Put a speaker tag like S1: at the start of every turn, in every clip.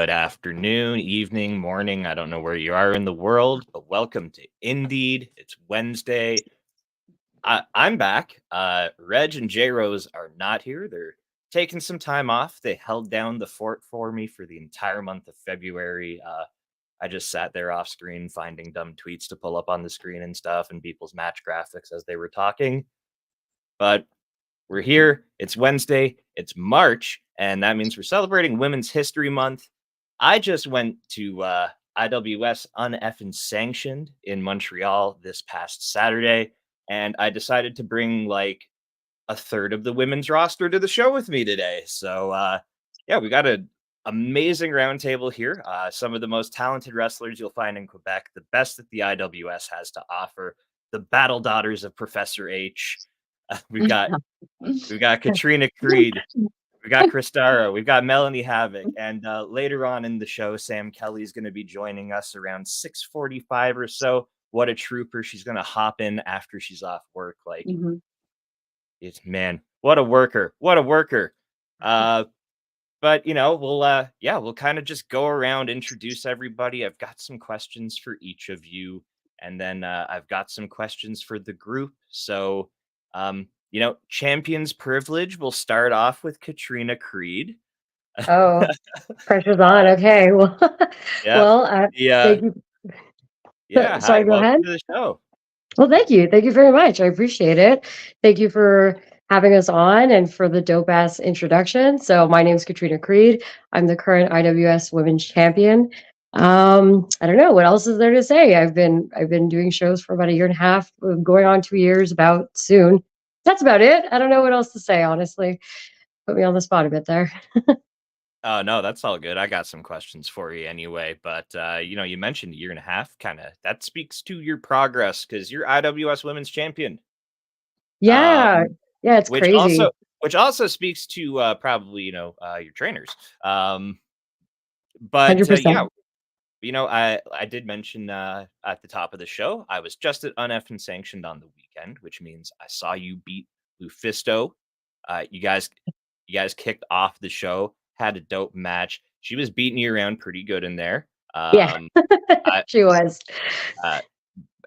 S1: Good afternoon, evening, morning. I don't know where you are in the world, but welcome to Indeed. It's Wednesday. I'm back. Reg and J Rose are not here. They're taking some time off. They held down the fort for me for the entire month of February. I just sat there off screen finding dumb tweets to pull up on the screen and stuff and people's match graphics as they were talking. But we're here. It's Wednesday. It's March, and that means we're celebrating Women's History Month. I just went to IWS uneffin sanctioned in Montreal this past Saturday, and I decided to bring like a third of the women's roster to the show with me today. So yeah, we got an amazing roundtable here. Some of the most talented wrestlers you'll find in Quebec, the best that the IWS has to offer, the battle daughters of Professor H. We've got Katrina Creed. We got Kristara. We've got Melanie Havok. And later on in the show, Sam Kelly's going to be joining us around 6:45 or so. What a trooper. She's going to hop in after she's off work. Like, it's, man, what a worker. What a worker. But, you know, we'll kind of just go around, introduce everybody. I've got some questions for each of you. And then I've got some questions for the group. So, you know, champion's privilege. We'll start off with Katrina Creed.
S2: Oh, pressure's on. Okay. Well, thank you.
S1: Yeah.
S2: Sorry,
S1: Hi,
S2: go ahead.
S1: welcome to the show.
S2: Well, thank you. Thank you very much. I appreciate it. Thank you for having us on and for the dope ass introduction. So my name is Katrina Creed. I'm the current IWS Women's Champion. I don't know what else is there to say. I've been doing shows for about a year and a half, going on 2 years about soon. That's about it. I don't know what else to say, honestly. Put me on the spot a bit there.
S1: Oh, no, that's all good. I got some questions for you anyway. But, you know, you mentioned a year and a half, kind of that speaks to your progress because you're IWS Women's Champion.
S2: Yeah. Yeah, it's
S1: which
S2: crazy.
S1: also speaks to probably, you know, your trainers. But
S2: 100%.
S1: yeah, you know, I did mention at the top of the show, I was just at uneffin sanctioned on the weekend, which means I saw you beat Lufisto. You guys kicked off the show, had a dope match. She was beating you around pretty good in there.
S2: Yeah, she was.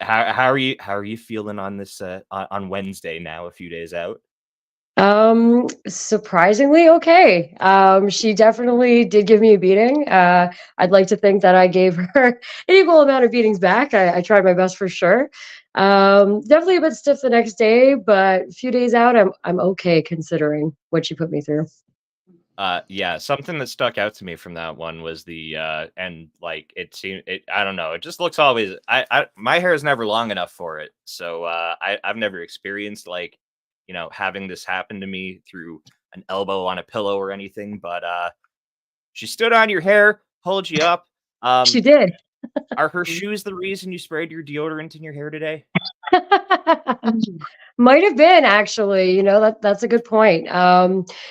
S1: How are you feeling on this on Wednesday now, a few days out?
S2: Surprisingly okay. She definitely did give me a beating. I'd like to think that I gave her an equal amount of beatings back. I tried my best for sure. Definitely a bit stiff the next day, but a few days out, I'm okay considering what she put me through.
S1: Yeah, something that stuck out to me from that one was the and like it seemed I don't know, it just looks always my hair is never long enough for it. So I've never experienced like, you know, having this happen to me through an elbow on a pillow or anything, but she stood on your hair, pulled you up.
S2: She did.
S1: Are her shoes the reason you sprayed your deodorant in your hair today?
S2: Might have been actually, that's a good point.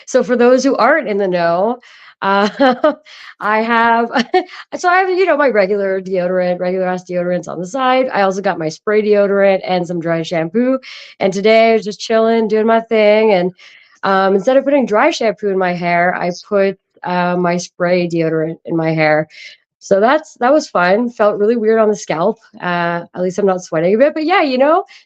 S2: So for those who aren't in the know, I have my regular deodorant, regular ass deodorants on the side. I also got my spray deodorant and some dry shampoo. And today I was just chilling, doing my thing. And instead of putting dry shampoo in my hair, I put my spray deodorant in my hair. So that was fun. Felt really weird on the scalp. At least I'm not sweating a bit. But yeah,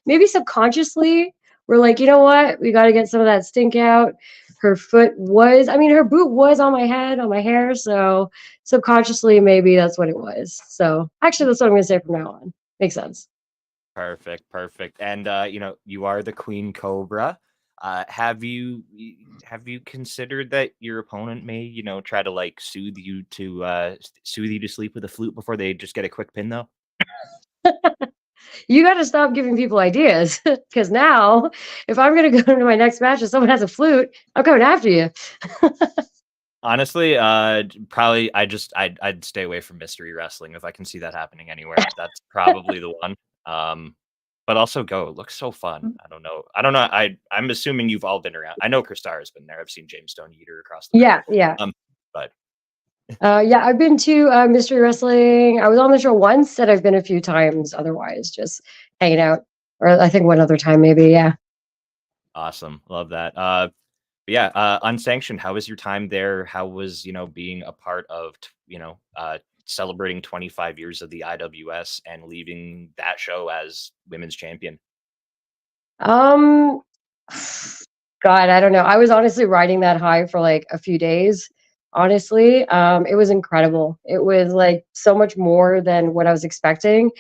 S2: maybe subconsciously we're like, you know what? We got to get some of that stink out. Her boot was on my head, on my hair. So subconsciously, maybe that's what it was. So actually, that's what I'm going to say from now on. Makes sense.
S1: Perfect. And you know, you are the Queen Cobra. Have you considered that your opponent may, you know, try to like soothe you to sleep with a flute before they just get a quick pin though?
S2: You got to stop giving people ideas because now if I'm going to go into my next match and someone has a flute, I'm coming after you.
S1: Honestly, probably I'd stay away from mystery wrestling if I can see that happening anywhere. That's probably the one. But also go. It looks so fun. I don't know. I'm assuming you've all been around. I know Kristara's been there. I've seen James Stone Eater across the
S2: yeah,
S1: room.
S2: yeah.
S1: But
S2: yeah, I've been to mystery wrestling. I was on the show once, and I've been a few times. Otherwise, just hanging out, or I think one other time maybe. Yeah.
S1: Awesome, love that. Yeah, unsanctioned. How was your time there? How was, being a part of, celebrating 25 years of the IWS and leaving that show as women's champion?
S2: Um, God, I don't know. I was honestly riding that high for like a few days. Honestly, it was incredible. It was like so much more than what I was expecting.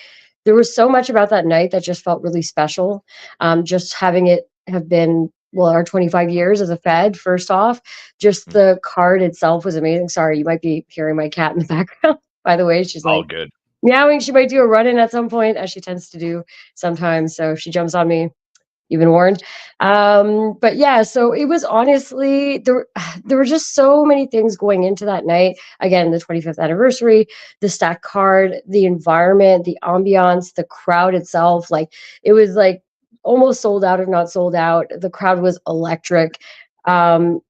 S2: There was so much about that night that just felt really special. Just having it have been, well, our 25 years as a Fed, first off, just
S1: Mhm.
S2: the card itself was amazing. Sorry, you might be hearing my cat in the background. By the way, she's
S1: All
S2: like
S1: good.
S2: meowing. She might do a run in at some point, as she tends to do sometimes. So if she jumps on me, you've been warned. But yeah, so it was honestly there were just so many things going into that night. Again, the 25th anniversary, the stack card, the environment, the ambiance, the crowd itself. Like it was like almost sold out, if not sold out. The crowd was electric. Um,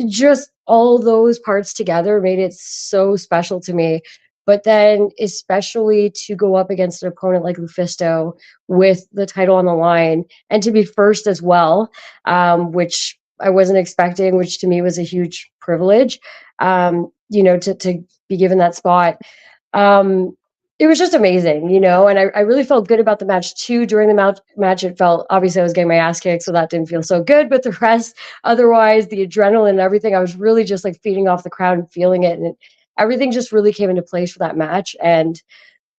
S2: just all those parts together made it so special to me. But then, especially to go up against an opponent like Lufisto with the title on the line and to be first as well, which I wasn't expecting, which to me was a huge privilege, to be given that spot. Um, it was just amazing, and I really felt good about the match too. During the match, it felt obviously I was getting my ass kicked, so that didn't feel so good. But the rest, otherwise, the adrenaline and everything, I was really just like feeding off the crowd and feeling it, and everything just really came into place for that match. And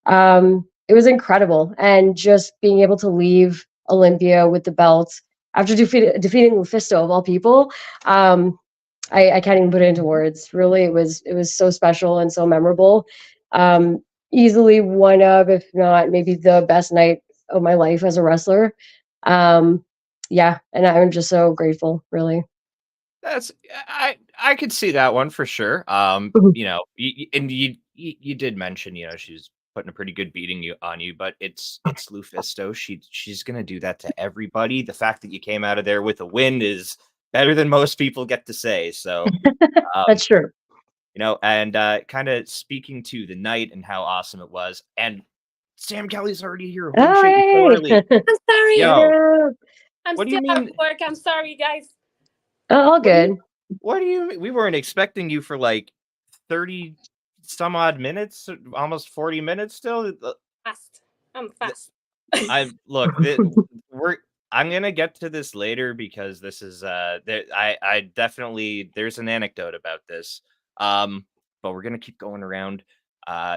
S2: it was incredible. And just being able to leave Olympia with the belt after defeating Lufisto of all people, I can't even put it into words. Really, it was so special and so memorable. Easily one of, if not maybe the best night of my life as a wrestler. Um, yeah, and I'm just so grateful, really.
S1: That's I could see that one for sure.
S2: Mhm.
S1: And you did mention, she's putting a pretty good beating on you, but it's Lufisto. She's gonna do that to everybody. The fact that you came out of there with a win is better than most people get to say. So, um,
S2: That's true.
S1: and kind of speaking to the night and how awesome it was. And Sam Kelly's already here. Holy
S2: Oh,
S1: shit, you're so
S2: hey.
S1: early.
S3: I'm sorry.
S1: Yo,
S2: Yeah.
S3: I'm
S1: what do you
S3: still at
S1: mean?
S3: work. I'm sorry, guys.
S2: All
S1: What do you
S2: good.
S1: What do you mean? We weren't expecting you for like 30 some odd minutes, almost 40 minutes still.
S3: Fast. I'm
S1: Th-
S3: fast.
S1: I look, we're I'm gonna get to this later because this is I definitely there's an anecdote about this. Um, but we're gonna keep going around.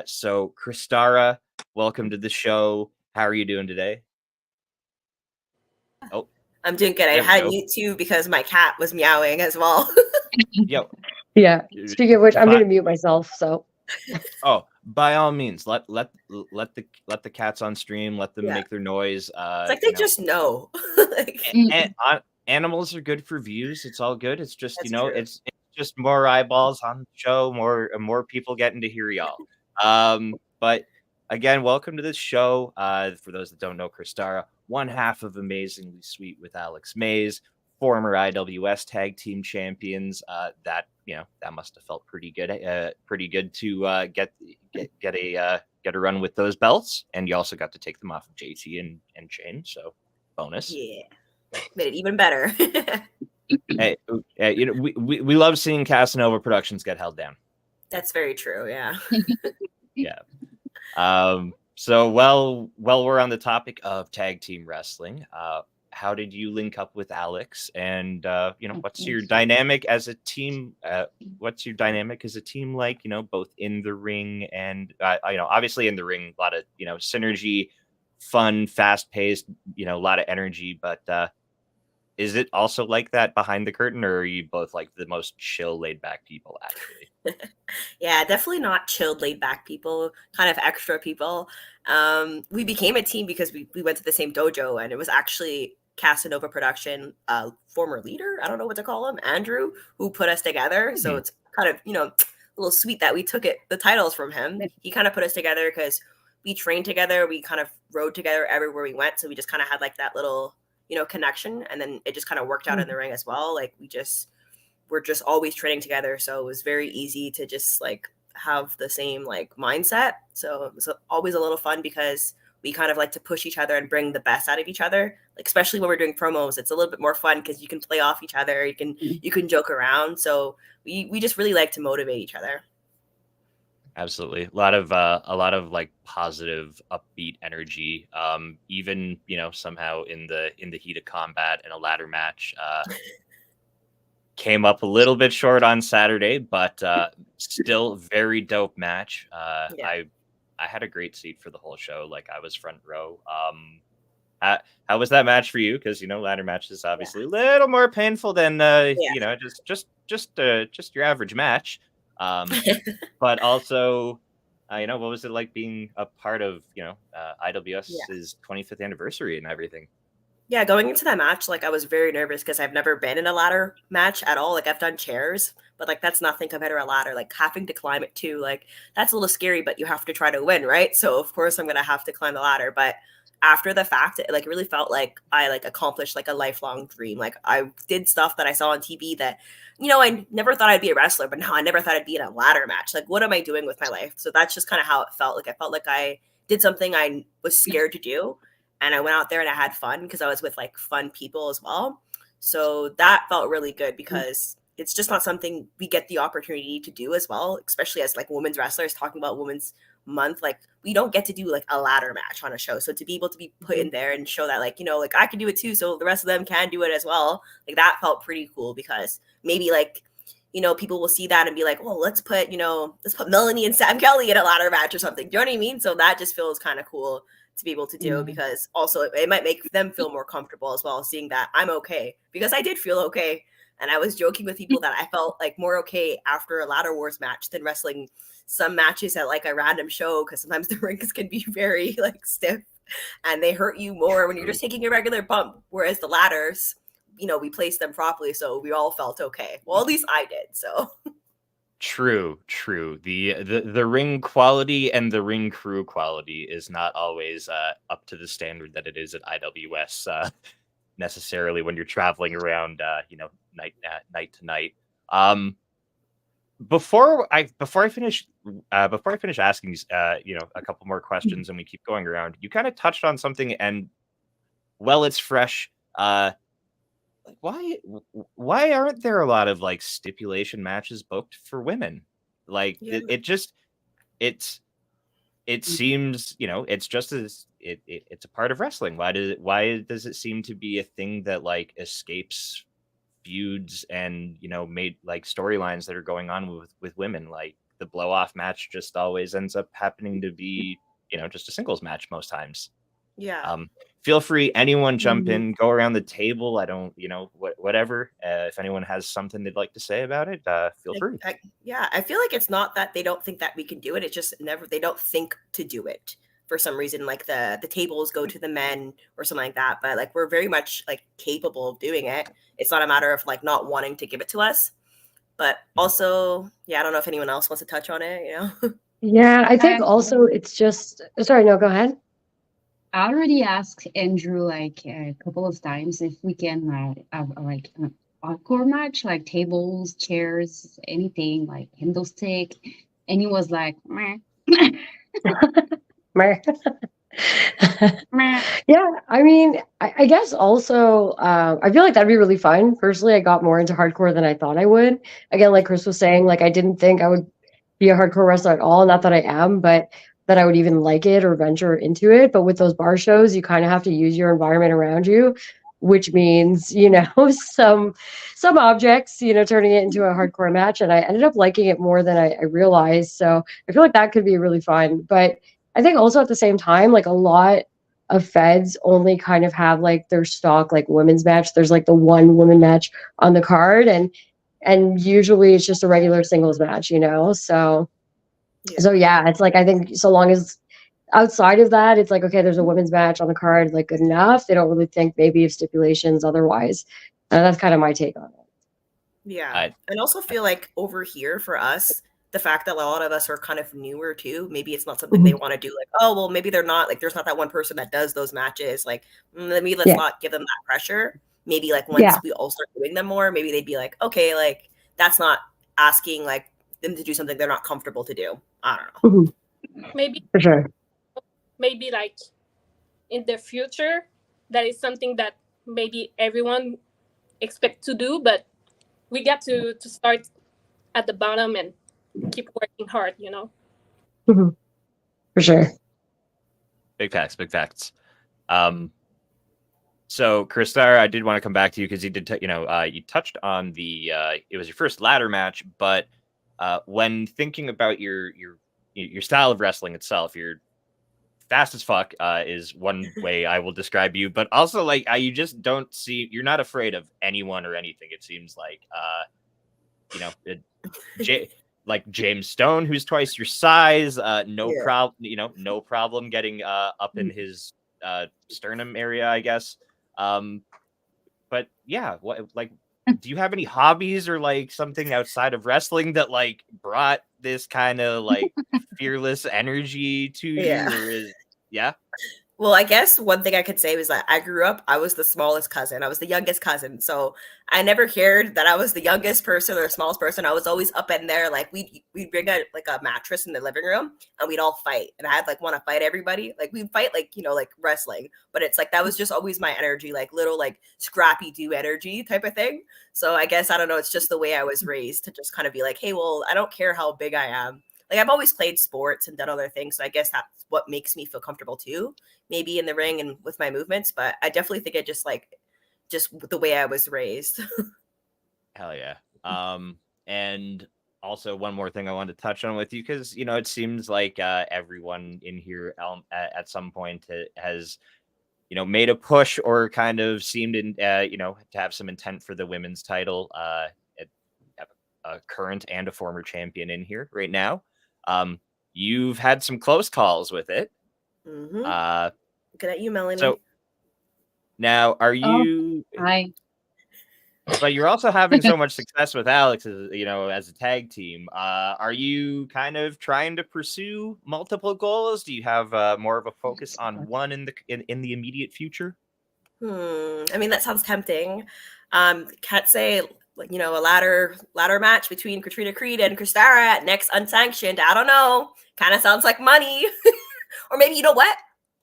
S1: So Kristara, welcome to the show. How are you doing today? Oh,
S4: I'm doing good. I
S1: there we
S4: had
S1: go.
S4: mute too because my cat was meowing as well.
S1: Yo,
S2: Yeah.
S1: uh,
S2: Speaking of which, I'm
S1: but
S2: gonna mute myself. So
S1: Oh, by all means, let the cats on stream, let them
S4: Yeah.
S1: make their noise.
S4: It's like they just know. Like,
S1: Animals are good for views. It's all good. It's just
S4: that's true.
S1: it's just more eyeballs on the show, more people getting to hear y'all. But again, welcome to this show. For those that don't know, Kristara, one half of Amazingly Sweet with Alex Mays, former IWS tag team champions. That must have felt pretty good. Pretty good to get a run with those belts, and you also got to take them off of JT and Shane. So bonus.
S4: Yeah. Made it even better.
S1: Hey, we love seeing Casanova Productions get held down.
S4: That's very true. Yeah.
S1: Yeah. So while we're on the topic of tag team wrestling, how did you link up with Alex? And what's your dynamic as a team? What's your dynamic as a team like? Both in the ring and obviously in the ring, a lot of synergy, fun, fast paced, a lot of energy. But is it also like that behind the curtain, or are you both like the most chill, laid back people actually?
S4: Yeah, definitely not chilled, laid back people, kind of extra people. We became a team because we went to the same dojo, and it was actually Casanova Production, former leader, I don't know what to call him, Andrew, who put us together. So it's kind of, a little sweet that we took the titles from him. He kind of put us together because we trained together. We kind of rode together everywhere we went. So we just kind of had like that little, connection. And then it just kind of worked out in the ring as well. Like we're just always training together. So it was very easy to just like have the same like mindset. So it was always a little fun because we kind of like to push each other and bring the best out of each other. Like especially when we're doing promos, it's a little bit more fun because you can play off each other, you can joke around. So we just really like to motivate each other.
S1: Absolutely. A lot of like positive, upbeat energy. Even, somehow in the heat of combat in a ladder match, came up a little bit short on Saturday, but still very dope match.
S4: Yeah.
S1: I had a great seat for the whole show. Like I was front row. How was that match for you? Because ladder match is obviously a little more painful than just your average match. But also, what was it like being a part of IWS's 25th anniversary and everything?
S4: Yeah, going into that match, like I was very nervous because I've never been in a ladder match at all. Like I've done chairs, but like that's nothing compared to a ladder. Like having to climb it too, like that's a little scary, but you have to try to win, right? So of course I'm gonna have to climb the ladder. But after the fact, it like really felt like I like accomplished like a lifelong dream. Like I did stuff that I saw on TV that, I never thought I'd be a wrestler, but now I never thought I'd be in a ladder match. Like what am I doing with my life? So that's just kind of how it felt. Like I felt like I did something I was scared to do. And I went out there and I had fun because I was with like fun people as well. So that felt really good because it's just not something we get the opportunity to do as well, especially as like women's wrestlers talking about Women's Month. Like we don't get to do like a ladder match on a show. So to be able to be put in there and show that like, like I can do it too. So the rest of them can do it as well. Like that felt pretty cool because maybe like, people will see that and be like, well, let's put Melanie and Sam Kelly in a ladder match or something. Do you know what I mean? So that just feels kind of cool to be able to do because also it might make them feel more comfortable as well, seeing that I'm okay because I did feel okay. And I was joking with people that I felt like more okay after a ladder wars match than wrestling some matches at like a random show because sometimes the rings can be very like stiff and they hurt you more when you're just taking a regular bump. Whereas the ladders, we placed them properly, so we all felt okay. Well, at least I did. So.
S1: True. The ring quality and the ring crew quality is not always up to the standard that it is at IWS necessarily when you're traveling around night to night. Before I finish asking a couple more questions and we keep going around, you kind of touched on something, and it's fresh. Why aren't there a lot of like stipulation matches booked for women? Like it seems it's just as it's a part of wrestling. Why does it seem to be a thing that like escapes feuds and made like storylines that are going on with women? Like the blow off match just always ends up happening to be just a singles match most times.
S4: Yeah.
S1: Feel free, anyone jump in, go around the table. I don't, whatever. If anyone has something they'd like to say about it, feel free.
S4: I feel like it's not that they don't think that we can do it. It's just they don't think to do it for some reason. Like the tables go to the men or something like that. But like we're very much like capable of doing it. It's not a matter of like not wanting to give it to us. But also, I don't know if anyone else wants to touch on it.
S2: Yeah, I think also it's just. Sorry, no, go ahead.
S5: I already asked Andrew like a couple of times if we can have like an hardcore match, like tables, chairs, anything, like handle stick, and he was like, meh.
S2: Meh. Yeah, I mean, I guess also I feel like that'd be really fun. Personally, I got more into hardcore than I thought I would. Again, like Chris was saying, like I didn't think I would be a hardcore wrestler at all. Not that I am, but that I would even like it or venture into it. But with those bar shows, you kind of have to use your environment around you, which means, some objects, turning it into a hardcore match. And I ended up liking it more than I realized. So I feel like that could be really fun. But I think also at the same time, like a lot of feds only kind of have like their stock like women's match. There's like the one women match on the card, and usually it's just a regular singles match, So it's like I think so long as outside of that, it's like okay, there's a women's match on the card, like good enough. They don't really think maybe of stipulations otherwise. That's kind of my take on it.
S4: Yeah, and also feel like over here for us, the fact that a lot of us are kind of newer too. Maybe it's not something they want to do. Like, oh well, maybe they're not like there's not that one person that does those matches. Like, let's not give them that pressure. Maybe like once we all start doing them more, maybe they'd be like, okay, like that's not asking like them to do something they're not comfortable to do. I don't know.
S3: Maybe
S2: for sure.
S3: Maybe like in the future, that is something that maybe everyone expect to do, but we got to start at the bottom and keep working hard, you know.
S2: Mhm. For sure.
S1: Big facts, big facts. So Kristara, I did want to come back to you because you did, you touched on the it was your first ladder match, but when thinking about your style of wrestling itself, you're fast as fuck is one way I will describe you, but also like you just don't see, you're not afraid of anyone or anything. It seems like you know, like James Stone, who's twice your size, no problem, no problem getting up in his sternum area, I guess. But yeah, what like do you have any hobbies or like something outside of wrestling that like brought this kind of like fearless energy to
S4: Yeah.
S1: you, or is yeah?
S4: Well, I guess one thing I could say was that I grew up, I was the smallest cousin. I was the youngest cousin. So I never cared that I was the youngest person or the smallest person. I was always up in there. Like we'd bring a mattress in the living room and we'd all fight. And I'd like want to fight everybody. Like we'd fight like, like wrestling. But it's like that was just always my energy, like little like scrappy do energy type of thing. So I guess I don't know, it's just the way I was raised to just kind of be like, hey, well, I don't care how big I am. Like I've always played sports and done other things. So I guess that's what makes me feel comfortable too, maybe in the ring and with my movements. But I definitely think it just the way I was raised.
S1: Hell yeah. And also one more thing I wanted to touch on with you, because it seems like everyone in here at some point has made a push or kind of seemed in to have some intent for the women's title. Have a current and a former champion in here right now. You've had some close calls with it.
S4: Mm-hmm. Looking at you, Melanie.
S1: So now, are you?
S5: Hi.
S1: But you're also having so much success with Alex, as a tag team. Are you kind of trying to pursue multiple goals? Do you have more of a focus on one in the immediate future?
S4: I mean, that sounds tempting. Can't say a ladder match between Katrina Creed and Kristara at next unsanctioned. I don't know. Kind of sounds like money. Or maybe, you know what?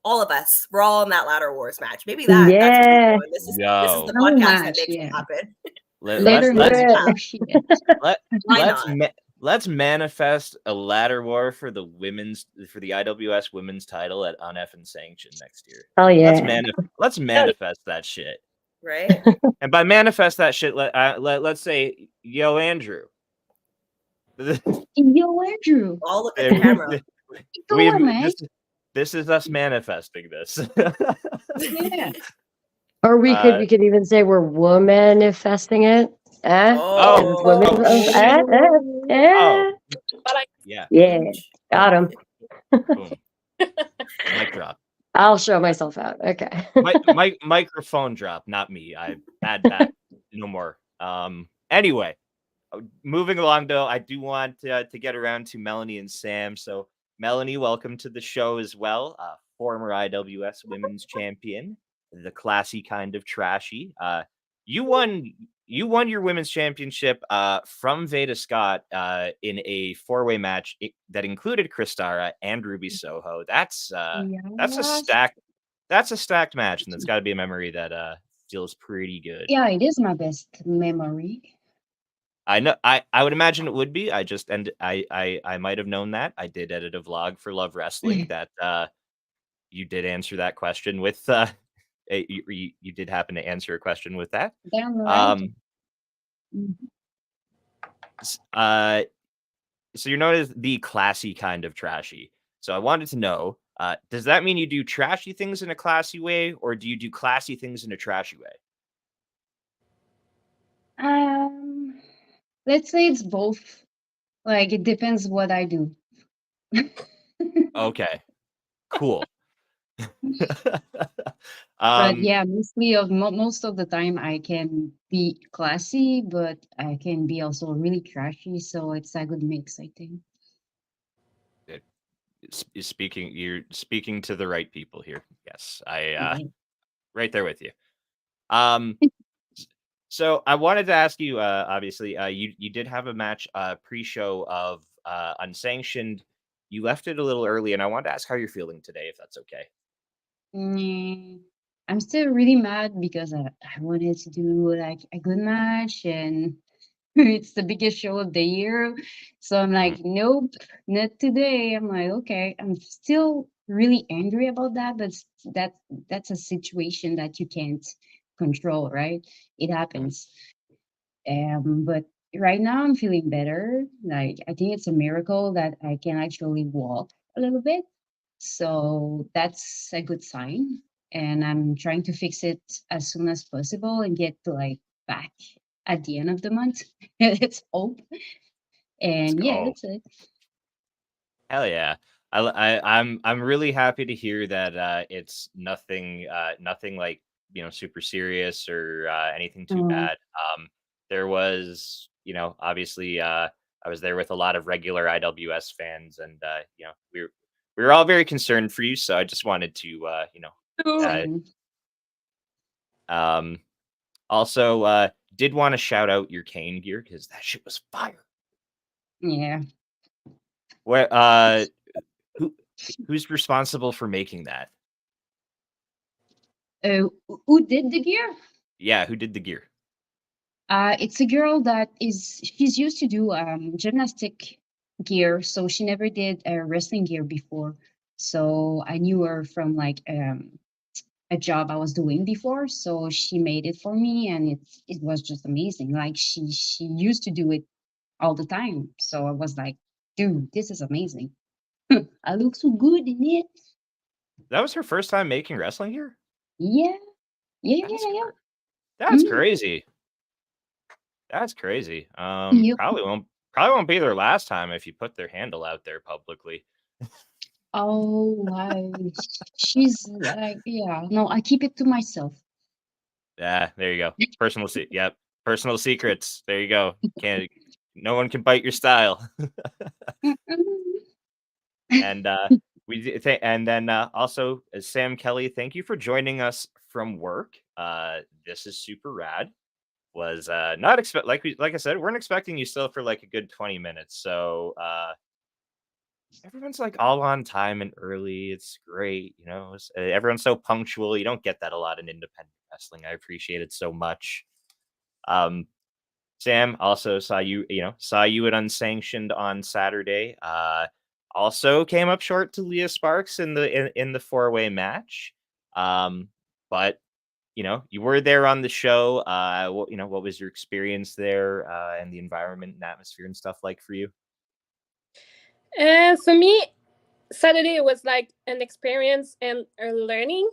S4: All of us, we're all in that ladder wars match. Maybe that's what we're doing. This is the podcast that makes it happen.
S1: Let's manifest a ladder war for the IWS women's title at uneffing sanctioned next year.
S2: Oh yeah.
S1: Let's manifest that shit.
S4: Right.
S1: And by manifest that shit, let's say, yo, Andrew.
S5: Yo, Andrew.
S4: All look at the camera.
S1: This is us manifesting this.
S5: Yeah.
S2: Or we could even say we're woman-ifesting it. Yeah. Got him.
S1: Boom. Mic drop.
S2: I'll show myself out. Okay.
S1: Microphone drop, not me. I add back no more. Anyway, moving along though, I do want to get around to Melanie and Sam. So Melanie, welcome to the show as well. Former IWS women's champion, the classy kind of trashy. You won your women's championship from Veda Scott in a 4-way match that included Kristara and Ruby Soho. That's a stacked match, and that's got to be a memory that feels pretty good.
S5: Yeah, it is my best memory.
S1: I know. I would imagine it would be. I might have known that. I did edit a vlog for Love Wrestling that you did answer that question with. You did happen to answer a question with that.
S5: Damn right.
S1: So you're known as the classy kind of trashy. So I wanted to know, does that mean you do trashy things in a classy way, or do you do classy things in a trashy way?
S5: Let's say it's both. Like it depends what I do.
S1: Okay, cool.
S5: But yeah, most of the time I can be classy, but I can be also really trashy. So it's a good mix, I think.
S1: You're speaking to the right people here. Yes, right there with you. So I wanted to ask you, obviously, you did have a match pre-show of unsanctioned. You left it a little early, and I wanted to ask how you're feeling today, if that's okay.
S5: I'm still really mad because I wanted to do like a good match and it's the biggest show of the year. So I'm like, nope, not today. I'm like, okay, I'm still really angry about that, but that's a situation that you can't control, right? It happens. But right now I'm feeling better. Like I think it's a miracle that I can actually walk a little bit. So that's a good sign. And I'm trying to fix it as soon as possible and get to like back at the end of the month. Let's hope.
S1: Let's
S5: And yeah,
S1: go.
S5: that's it.
S1: Hell yeah. I'm really happy to hear that it's nothing like, super serious or anything too
S5: Um,
S1: bad. There was, obviously I was there with a lot of regular IWS fans, and we were all very concerned for you, so I just wanted to uh
S5: same.
S1: um also did want to shout out your cane gear because that shit was fire.
S5: Yeah.
S1: Where who who's responsible for making that?
S5: Who did the gear?
S1: Yeah, who did the gear?
S5: It's a girl that she's used to do gymnastic gear, so she never did wrestling gear before. So I knew her from like a job I was doing before, so she made it for me, and it was just amazing. Like she used to do it all the time, so I was like, dude, this is amazing. I look so good in it.
S1: That was her first time making wrestling gear?
S5: Yeah, yeah,
S1: That's
S5: yeah,
S1: cra-
S5: yeah.
S1: that's crazy. That's crazy.
S5: Yep.
S1: Probably won't be their last time if you put their handle out there publicly.
S5: Oh, wow. She's like, yeah. No, I keep it to myself.
S1: Yeah, there you go. Yep. Personal secrets. There you go. No one can bite your style. And and then also Sam Kelly, thank you for joining us from work. This is super rad. Was not expect like I said, weren't expecting you still for like a good 20 minutes. So everyone's like all on time and early. It's great, everyone's so punctual. You don't get that a lot in independent wrestling. I appreciate it so much. Um, Sam, also saw you at Unsanctioned on Saturday. Also came up short to Leah Sparks in the four-way match. But you were there on the show. What was your experience there, and the environment and atmosphere and stuff like for you?
S3: For me, Saturday was like an experience and a learning.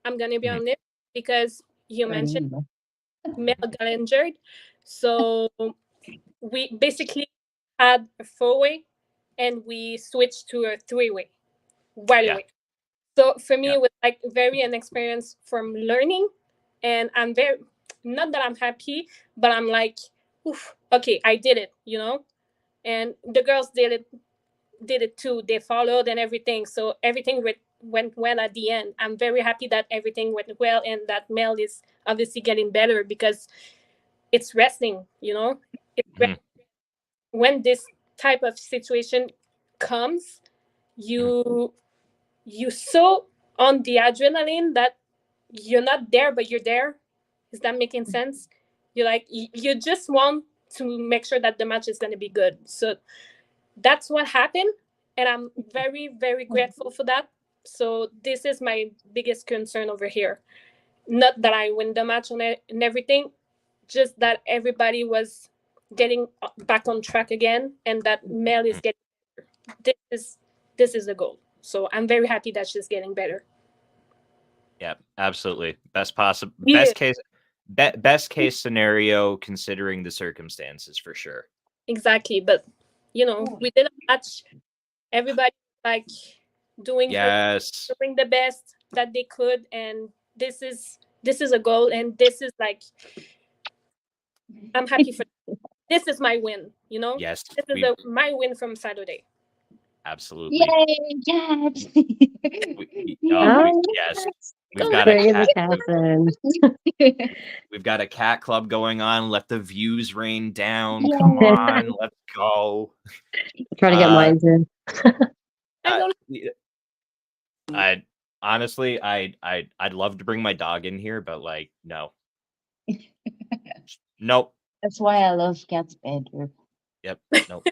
S3: I'm gonna be
S1: Mhm.
S3: honest because you mentioned
S5: Learning.
S3: Mel got injured, so we basically had a four-way, and we switched to a three-way right
S1: Yeah,
S3: away. So for me,
S1: yeah.
S3: it was like very an experience from learning, and I'm very not that I'm happy, but I'm like, oof, okay, I did it, and the girls did it too. They followed and everything. So everything went well at the end. I'm very happy that everything went well and that Mel is obviously getting better because it's wrestling, It's
S1: Mhm,
S3: when this type of situation comes,
S1: mhm,
S3: you so on the adrenaline that you're not there, but you're there. Is that making sense? You're like, you just want to make sure that the match is going to be good. So that's what happened, and I'm very very grateful for that. So this is my biggest concern over here, not that I win the match and everything, just that everybody was getting back on track again, and that Mel is
S1: mhm.
S3: getting this is this is the goal. So I'm very happy that she's getting better.
S1: Yeah, absolutely. Best possible,
S3: Yeah,
S1: best case scenario considering the circumstances for sure.
S3: exactly. But we did a match. Everybody like doing her
S1: Yes.
S3: doing the best that they could, and this is a goal, and this is like I'm happy for this is my win.
S1: Yes.
S3: This is my win from Saturday.
S1: Absolutely.
S5: Yay, yes.
S2: Oh,
S1: Yes.
S2: yes.
S1: We've
S5: Go
S1: got a
S2: Bringing the
S1: cat.
S2: cats in.
S1: We've got a cat club going on. Let the views rain down. Come
S5: Yay.
S1: on, let's go.
S2: Try to get
S1: Uh,
S2: mine too.
S3: I
S1: uh,
S3: don't
S1: I honestly, I'd love to bring my dog in here, but like, no, nope,
S5: That's why I love cats better.
S1: yep, nope.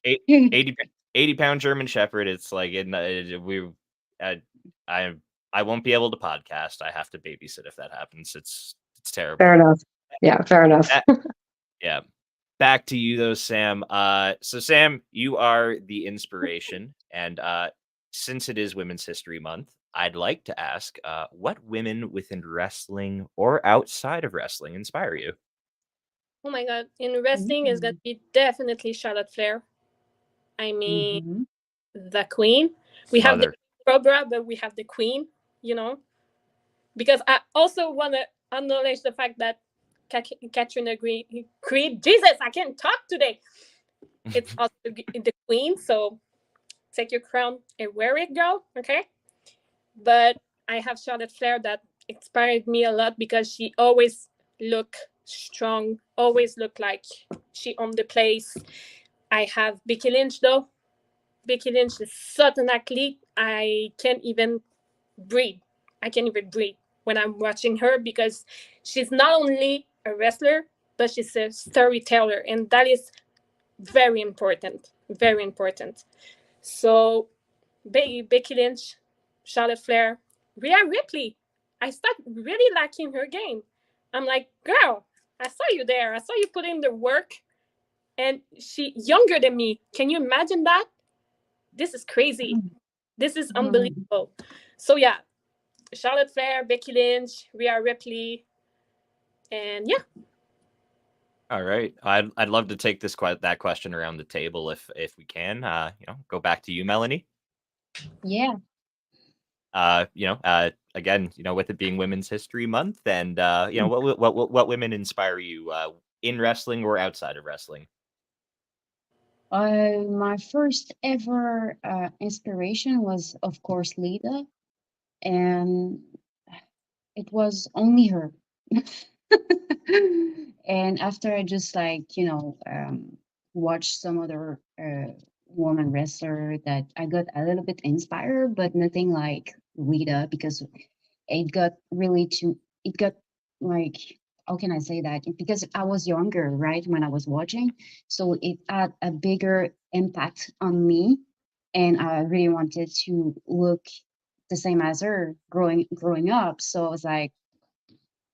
S1: 80-pound German Shepherd. It's like I, I I won't be able to podcast. I have to babysit if that happens. It's terrible.
S2: Fair enough. Yeah, fair enough.
S1: Yeah. Back to you though, Sam. So Sam, you are the inspiration, and since it is Women's History Month, I'd like to ask, what women within wrestling or outside of wrestling inspire you?
S3: Oh my God. In wrestling, is going to be definitely Charlotte Flair. I mean, the queen. We have the Cobra, but we have the queen, you know? Because I also want to acknowledge the fact that Katrina Creed, Jesus, I can't talk today. It's also the queen, so take your crown and wear it, girl, okay? But I have Charlotte Flair that inspired me a lot because she always looked strong, always looked like she owned the place. I have Becky Lynch, though. Becky Lynch is such an athlete. I can't even breathe. I can't even breathe when I'm watching her because she's not only a wrestler, but she's a storyteller. And that is very important. Very important. So, Becky Lynch, Charlotte Flair, Rhea Ripley. I started really liking her game. I'm like, girl, I saw you there. I saw you put in the work. And she younger than me. Can you imagine that? This is crazy. This is unbelievable. So yeah, Charlotte Flair, Becky Lynch, Rhea Ripley, and yeah.
S1: All right, I'd love to take that question around the table if we can. Go back to you, Melanie.
S5: Yeah.
S1: Again, with it being Women's History Month, and what women inspire you in wrestling or outside of wrestling?
S5: My first ever inspiration was, of course, Lita, and it was only her. And after I just watched some other woman wrestler, that I got a little bit inspired, but nothing like Lita, because it got like, how can I say that? Because I was younger, right, when I was watching, so it had a bigger impact on me, and I really wanted to look the same as her growing up. So I was like,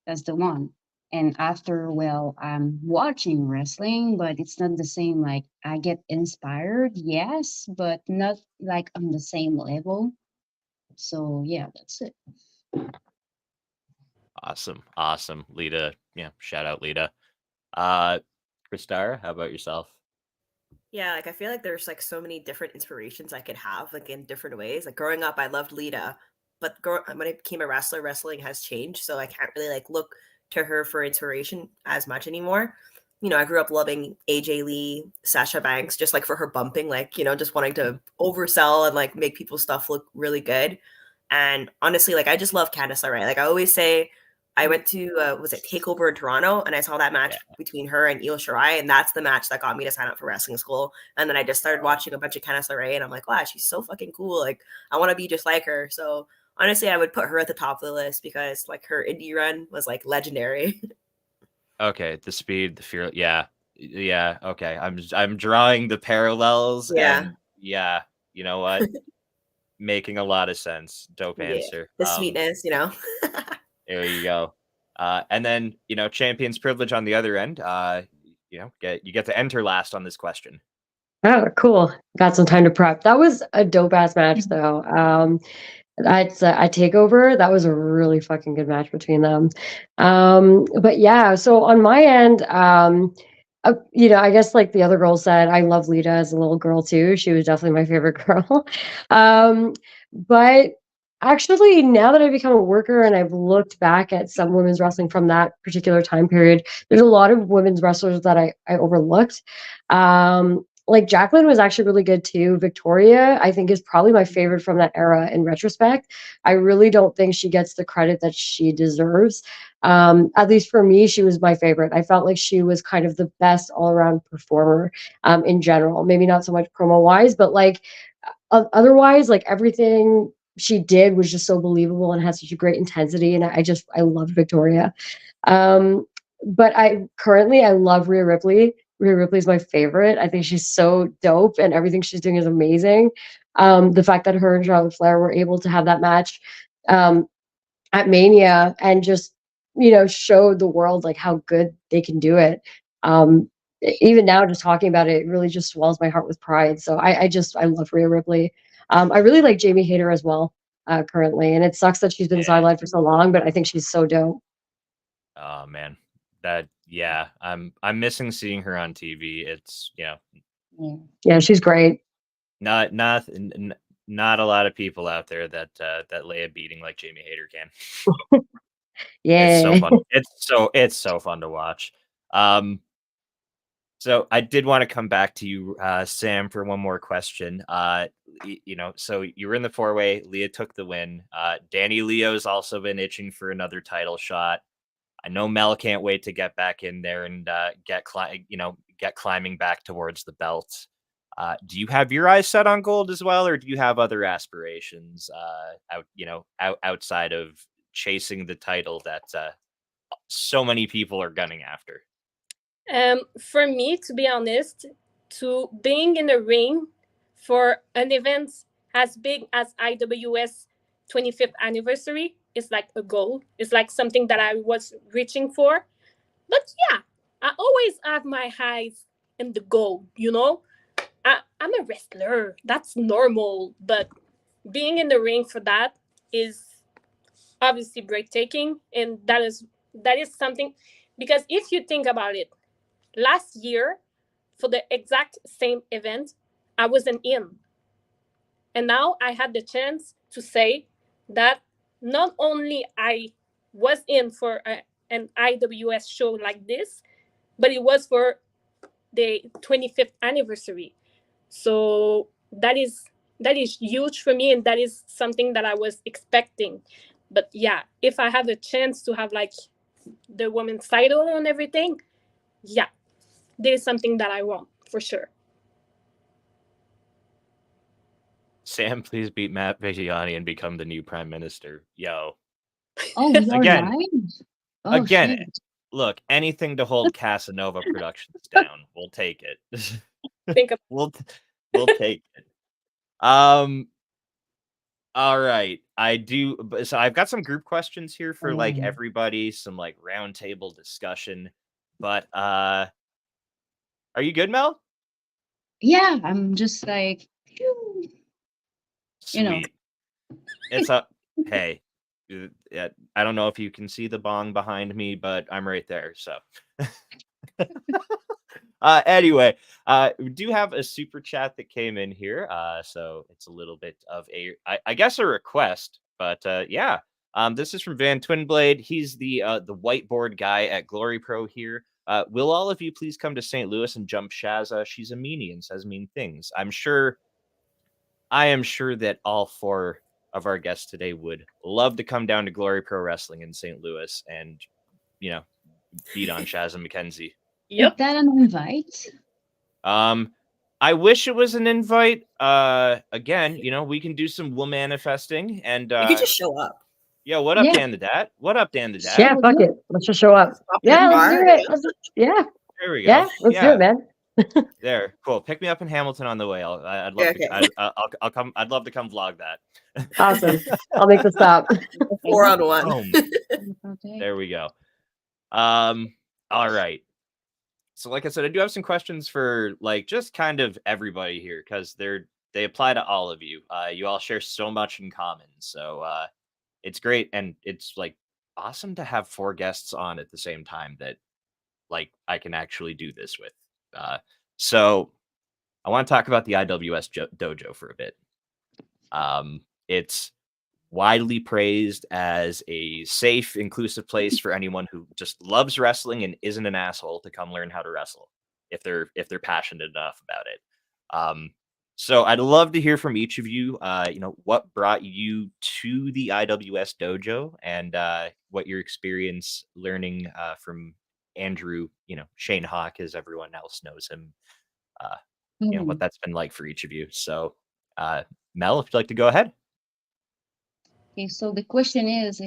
S5: that's the one. And after, well, I'm watching wrestling, but it's not the same. Like, I get inspired, yes, but not like on the same level. So yeah, that's it.
S1: Awesome, Lita. Yeah, shout out Lita. Kristara, how about yourself?
S4: Yeah, like I feel like there's like so many different inspirations I could have, like in different ways. Like growing up, I loved Lita, but when I became a wrestler, wrestling has changed, so I can't really like look to her for inspiration as much anymore. I grew up loving AJ Lee, Sasha Banks, just like for her bumping, like just wanting to oversell and like make people's stuff look really good. And honestly, like I just love Candice LeRae. Like I always say, I went to was it Takeover in Toronto, and I saw that match between her and Io Shirai, and that's the match that got me to sign up for wrestling school. And then I just started watching a bunch of Candice LeRae, and I'm like, wow, she's so fucking cool. Like I want to be just like her. So honestly, I would put her at the top of the list because like her indie run was like legendary.
S1: Okay, the speed, the fear, yeah. Okay, I'm drawing the parallels, and yeah, you know what? Making a lot of sense. Dope answer.
S4: The sweetness,
S1: There you go. And then, champion's privilege on the other end. You get to enter last on this question.
S2: Oh, cool. Got some time to prep. That was a dope ass match though. It's a takeover. That was a really fucking good match between them. But yeah, so on my end, I guess like the other girl said, I love Lita as a little girl too. She was definitely my favorite girl. But actually, now that I've become a worker and I've looked back at some women's wrestling from that particular time period, there's a lot of women's wrestlers that I overlooked. Like Jacqueline was actually really good too. Victoria, I think, is probably my favorite from that era in retrospect. I really don't think she gets the credit that she deserves. At least for me, she was my favorite. I felt like she was kind of the best all-around performer in general. Maybe not so much promo-wise, but like otherwise, like everything she did was just so believable and had such a great intensity, and I loved Victoria. But I love Rhea Ripley. Rhea Ripley's my favorite. I think she's so dope, and everything she's doing is amazing. The fact that her and Charlotte Flair were able to have that match at Mania and just showed the world like how good they can do it. Even now, just talking about it, it really just swells my heart with pride. So I love Rhea Ripley. I really like Jamie Hayter as well currently, and it sucks that she's been sidelined for so long, but I think she's so dope.
S1: Oh man, I'm missing seeing her on TV. It's
S2: Yeah, she's great.
S1: Not a lot of people out there that lay a beating like Jamie Hayter can.
S2: Yeah,
S1: it's so fun. It's so fun to watch. So I did want to come back to you, Sam, for one more question. So you were in the 4-way. Leah took the win. Danny Leo's also been itching for another title shot. I know Mel can't wait to get back in there and get climbing back towards the belt. Do you have your eyes set on gold as well, or do you have other aspirations outside of chasing the title that so many people are gunning after?
S3: For me, to be honest, to being in the ring for an event as big as IWS 25th anniversary is like a goal. It's like something that I was reaching for. But yeah, I always have my eyes in the goal, I'm a wrestler. That's normal. But being in the ring for that is obviously breathtaking. And that is something, because if you think about it, last year, for the exact same event, I wasn't in. And now I had the chance to say that not only I was in for an IWS show like this, but it was for the 25th anniversary. So that is huge for me, and that is something that I was expecting. But yeah, if I have a chance to have like the women's title and everything, yeah, there's something that I want for sure.
S1: Sam, please beat Matt Vecchiani and become the new prime minister. Yo.
S5: Oh, we are
S1: Again.
S5: live? Oh,
S1: Again,
S5: shit.
S1: look, anything to hold Casanova Productions down. We'll take it.
S3: Think of
S1: we'll take it. All right. So I've got some group questions here for like everybody, some like roundtable discussion. But are you good, Mel?
S5: Yeah, I'm just like, phew.
S1: Sweet. It's up. Hey, I don't know if you can see the bong behind me, but I'm right there. So anyway, we do have a super chat that came in here. So it's a little bit of I guess a request, but yeah. This is from Van Twinblade. He's the whiteboard guy at Glory Pro here. Will all of you please come to St. Louis and jump Shazza? She's a meanie and says mean things. I am sure that all 4 of our guests today would love to come down to Glory Pro Wrestling in St. Louis and, beat on Shazza McKenzie.
S5: Is that an invite?
S1: I wish it was an invite. Again, we can do some will manifesting and
S4: You can just show up.
S1: Yeah, what up,
S5: Yeah.
S1: Dan the Dad? What up, Dan the Dad?
S2: Yeah, fuck it. Let's just show up.
S4: Stop in the
S2: Yeah, let's
S4: car.
S2: do it. Yeah.
S1: There we go.
S2: Yeah, let's do it, man.
S1: There, cool. Pick me up in Hamilton on the way. I'd love
S4: Okay.
S1: to. I'll come. I'd love to come vlog that.
S2: Awesome. I'll make the stop.
S4: 4-on-1.
S5: Okay.
S1: There we go. All right. So, like I said, I do have some questions for like just kind of everybody here because they apply to all of you. You all share so much in common, so it's great, and it's like awesome to have 4 guests on at the same time that like I can actually do this with. So I want to talk about the IWS dojo for a bit. It's widely praised as a safe, inclusive place for anyone who just loves wrestling and isn't an asshole to come learn how to wrestle if they're passionate enough about it. So I'd love to hear from each of you, what brought you to the IWS dojo and what your experience learning from Andrew, Shane Hawk, as everyone else knows him, what that's been like for each of you. So, Mel, if you'd like to go ahead.
S5: Okay, so the question is,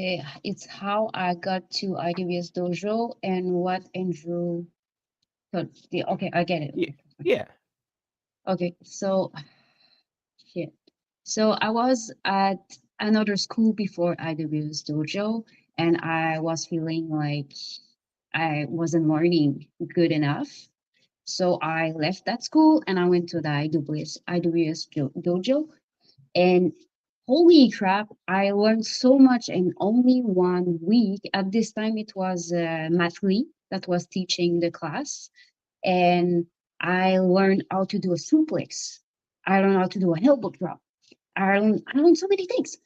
S5: it's how I got to IWS Dojo and what Andrew thought. Okay, I get it.
S1: Yeah.
S5: Okay, so shit. So I was at another school before IWS Dojo, and I was feeling like I wasn't learning good enough. So I left that school and I went to the IWS Dojo. And holy crap, I learned so much in only 1 week. At this time, it was Mathli that was teaching the class. And I learned how to do a suplex. I learned how to do a elbow drop. I learned so many things.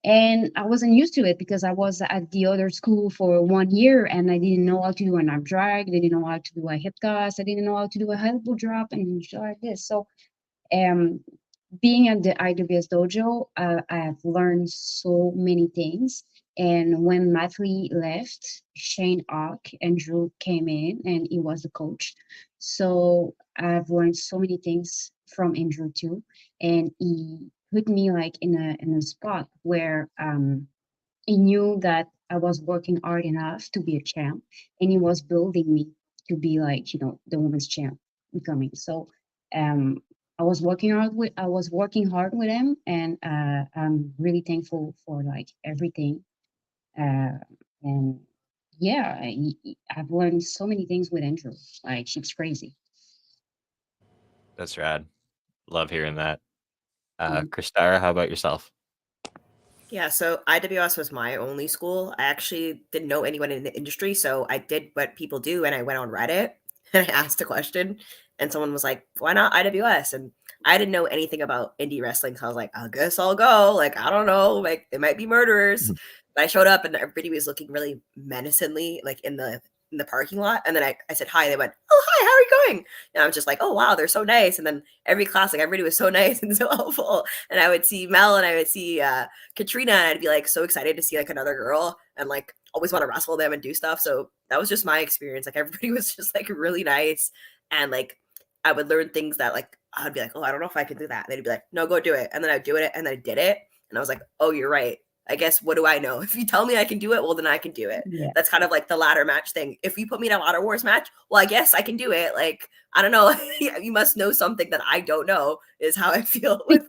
S5: And I wasn't used to it because I was at the other school for 1 year and I didn't know how to do an arm drag. I didn't know how to do a hip toss. I didn't know how to do a elbow drop and shit like this. So um, being at the IWS dojo, I have learned so many things. And when Matley left, Shane Hawk and Drew came in, and he was the coach. So I've learned so many things from Andrew too, and he put me like in a spot where he knew that I was working hard enough to be a champ, and he was building me to be like the women's champ becoming. So um, I was working hard with him, and I'm really thankful for like everything. Uh, and yeah, I've learned so many things with Andrew. Like she's crazy.
S1: That's rad. Love hearing that.
S5: Mm.
S1: Kristara, how about yourself?
S4: Yeah, so IWS was my only school. I actually didn't know anyone in the industry, so I did what people do and I went on Reddit and I asked a question and someone was like, "Why not IWS?" And I didn't know anything about indie wrestling, so I was like, "I guess I'll go." Like, I don't know, like it might be murderers. But I showed up and everybody was looking really menacingly like in the parking lot. And then I said hi. They went, "Oh, hi, how are you going?" And I was just like, "Oh wow, they're so nice." And then every class, like everybody was so nice and so helpful. And I would see Mel and I would see Katrina, and I'd be like so excited to see like another girl and like always want to wrestle them and do stuff. So that was just my experience. Like everybody was just like really nice, and like I would learn things that like I'd be like, "Oh, I don't know if I can do that." And they'd be like, "No, go do it." And then I'd do it, and then I did it, and I was like, "Oh, you're right. I guess what do I know? If you tell me I can do it, well then I can do it."
S5: Yeah.
S4: That's kind of like the ladder match thing. If you put me in a ladder wars match, well I guess I can do it. Like I don't know, you must know something that I don't know. Is how I feel with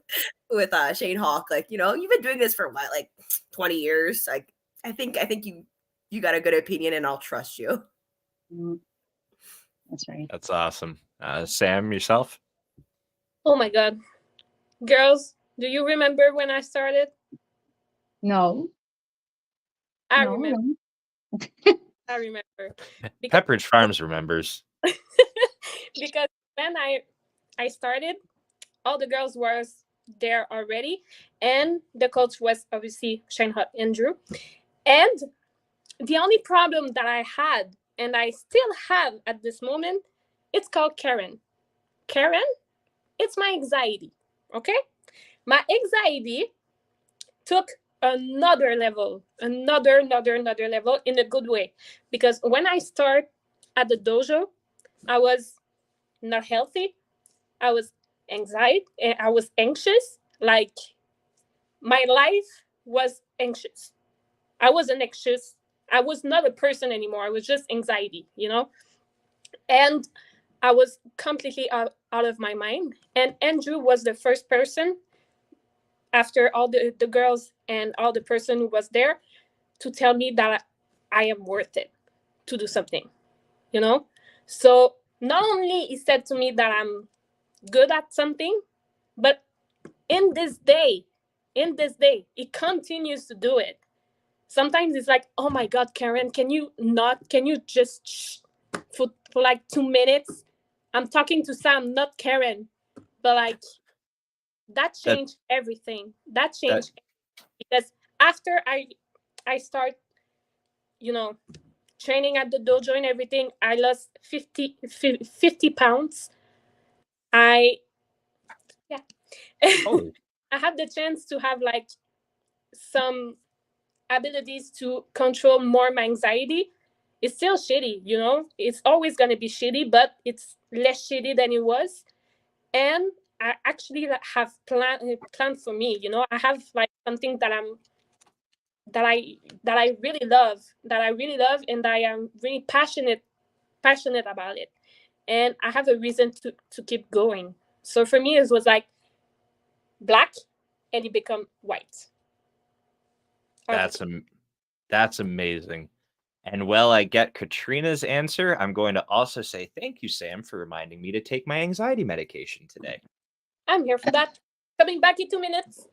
S4: Shane Hawk. Like you've been doing this for what, like 20 years. Like I think you got a good opinion, and I'll trust you.
S5: Mm, that's right.
S1: That's awesome. Sam, yourself?
S3: Oh my God. Girls, do you remember when I started?
S5: No,
S3: I
S5: no,
S3: remember.
S5: no.
S3: I remember. Because,
S1: Pepperidge Farms remembers.
S3: because when I started, all the girls was there already. And the coach was obviously Shane Hot Andrew. And the only problem that I had, and I still have at this moment, it's called Karen. Karen, it's my anxiety. Okay? My anxiety took another level, another level in a good way. Because when I start at the dojo, I was not healthy. I was anxiety. I was anxious. Like my life was anxious. I wasn't anxious. I was not a person anymore. I was just anxiety. And I was completely out of my mind. And Andrew was the first person after all the girls and all the person who was there to tell me that I am worth it to do something, you know? So not only he said to me that I'm good at something, but in this day, he continues to do it. Sometimes it's like, oh my God, Karen, can you just for like 2 minutes? I'm talking to Sam, not Karen. But like that
S1: That
S3: changed everything. That
S1: that
S3: changed because after I start, you know, training at the dojo and everything, I lost 50 pounds. I yeah.
S1: oh,
S3: I had the chance to have like some abilities to control more my anxiety. It's still shitty. It's always gonna be shitty, but it's less shitty than it was. And I actually have planned for me. I have like something that I'm that I really love, and I am really passionate about it, and I have a reason to keep going. So for me, it was like black, and it become white.
S1: That's amazing. And while I get Katrina's answer, I'm going to also say thank you, Sam, for reminding me to take my anxiety medication today.
S3: I'm here for that. Coming back in 2 minutes.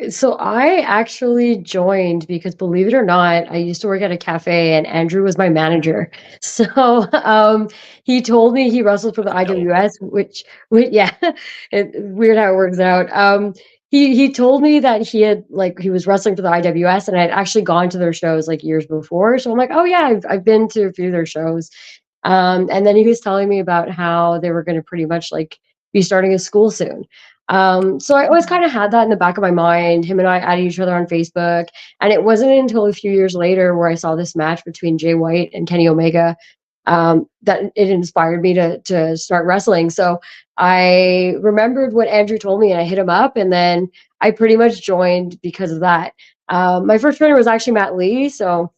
S2: So I actually joined because, believe it or not, I used to work at a cafe and Andrew was my manager. So he told me he wrestled for the
S1: Let's go.
S2: IWS, which yeah, weird how it works out. He told me that he was wrestling for the IWS and I'd actually gone to their shows like years before. So I'm like, oh yeah, I've been to a few of their shows. And then he was telling me about how they were going to pretty much like be starting a school soon. So I always kind of had that in the back of my mind. Him and I added each other on Facebook, and it wasn't until a few years later where I saw this match between Jay White and Kenny Omega that it inspired me to start wrestling. So I remembered what Andrew told me, and I hit him up, and then I pretty much joined because of that. My first trainer was actually Matt Lee, so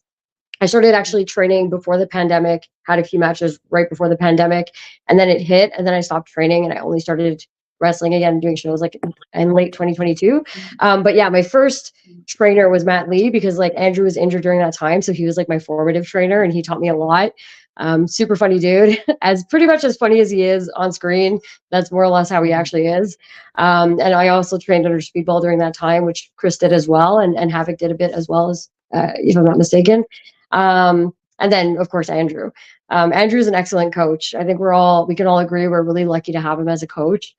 S2: I started actually training before the pandemic, had a few matches right before the pandemic, and then it hit, and then I stopped training and I only started wrestling again, doing shows like in late 2022. But yeah, my first trainer was Matt Lee because like Andrew was injured during that time. So he was like my formative trainer and he taught me a lot. Super funny dude, as pretty much as funny as he is on screen. That's more or less how he actually is. And I also trained under Speedball during that time, which Chris did as well. And Havok did a bit as well, as if I'm not mistaken. And then of course Andrew. Andrew's an excellent coach. I think we can all agree we're really lucky to have him as a coach.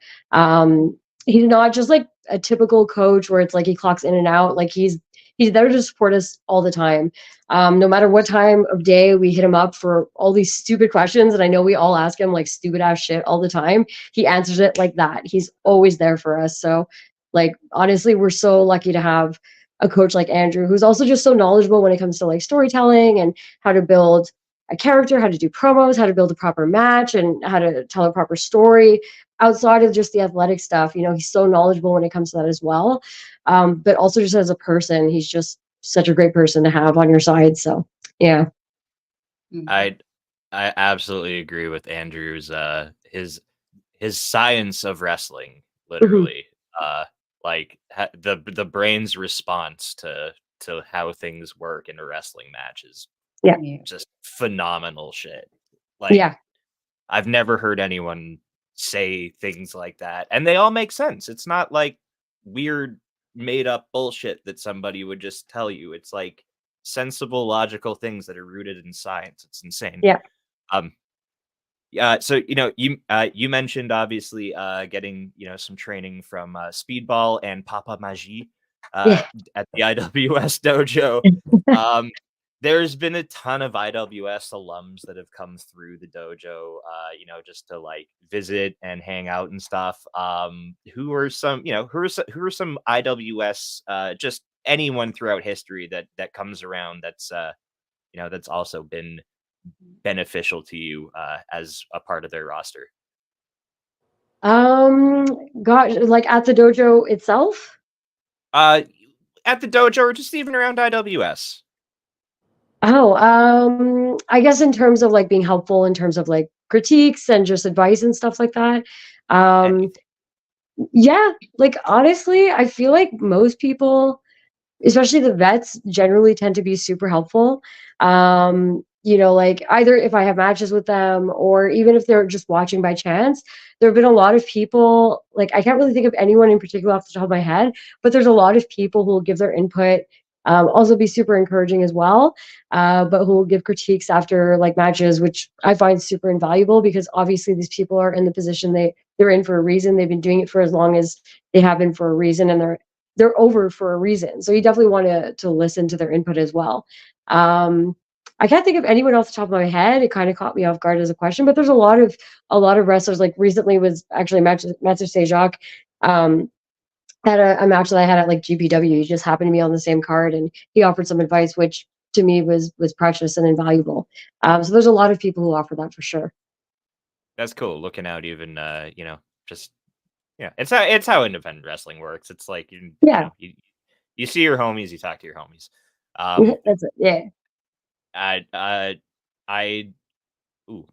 S2: He's not just like a typical coach where it's like he clocks in and out. Like he's there to support us all the time. No matter what time of day we hit him up for all these stupid questions, and I know we all ask him like stupid ass shit all the time. He answers it like that. He's always there for us. So like honestly, we're so lucky to have a coach like Andrew, who's also just so knowledgeable when it comes to like storytelling and how to build a character, how to do promos, how to build a proper match, and how to tell a proper story outside of just the athletic stuff. You know, he's so knowledgeable when it comes to that as well. But also just as a person, he's just such a great person to have on your side. So yeah.
S1: I absolutely agree with Andrew's his science of wrestling, literally. Like the brain's response to how things work in a wrestling match is just phenomenal shit. Like
S2: Yeah.
S1: I've never heard anyone say things like that, and they all make sense. It's not like weird made up bullshit that somebody would just tell you. It's like sensible, logical things that are rooted in science. It's insane.
S2: Yeah.
S1: Yeah, so you mentioned obviously getting some training from Speedball and Papa Magie at the IWS dojo. There's been a ton of IWS alums that have come through the dojo, just to like visit and hang out and stuff. Who are some IWS, just anyone throughout history that comes around that's that's also been beneficial to you as a part of their roster?
S2: Gosh, like at the dojo itself?
S1: At the dojo or just even around IWS?
S2: Oh, I guess in terms of like being helpful in terms of like critiques and just advice and stuff like that. Yeah, like honestly, I feel like most people, especially the vets, generally tend to be super helpful. Like either if I have matches with them or even if they're just watching by chance, there have been a lot of people, like I can't really think of anyone in particular off the top of my head, but there's a lot of people who will give their input, also be super encouraging as well, but who will give critiques after like matches, which I find super invaluable because obviously these people are in the position they're in for a reason. They've been doing it for as long as they have been for a reason, and they're over for a reason. So you definitely want to listen to their input as well. I can't think of anyone off the top of my head. It kind of caught me off guard as a question, but there's a lot of wrestlers. Like recently was actually Master Sejak, had a match that I had at like GPW. He just happened to be on the same card, and he offered some advice, which to me was precious and invaluable. So there's a lot of people who offer that for sure.
S1: That's cool. Looking out, even just it's how independent wrestling works. It's like you you see your homies, you talk to your homies.
S2: That's it. Yeah.
S1: I ooh,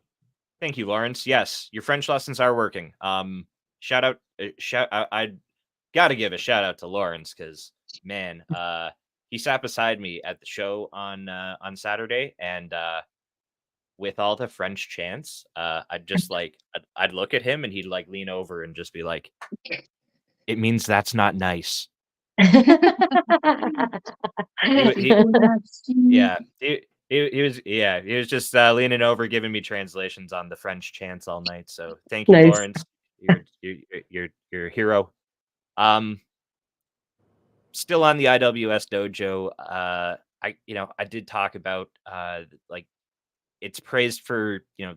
S1: thank you, Lawrence. Yes, your French lessons are working. Shout out, I gotta give a shout out to Lawrence because man, he sat beside me at the show on Saturday, and with all the French chants, I'd just like I'd look at him and he'd like lean over and just be like, "It means that's not nice." He yeah, he was just leaning over, giving me translations on the French chants all night. So thank you,
S2: Nice.
S1: Lawrence. You're a hero. Still on the IWS dojo. I did talk about like it's praised for the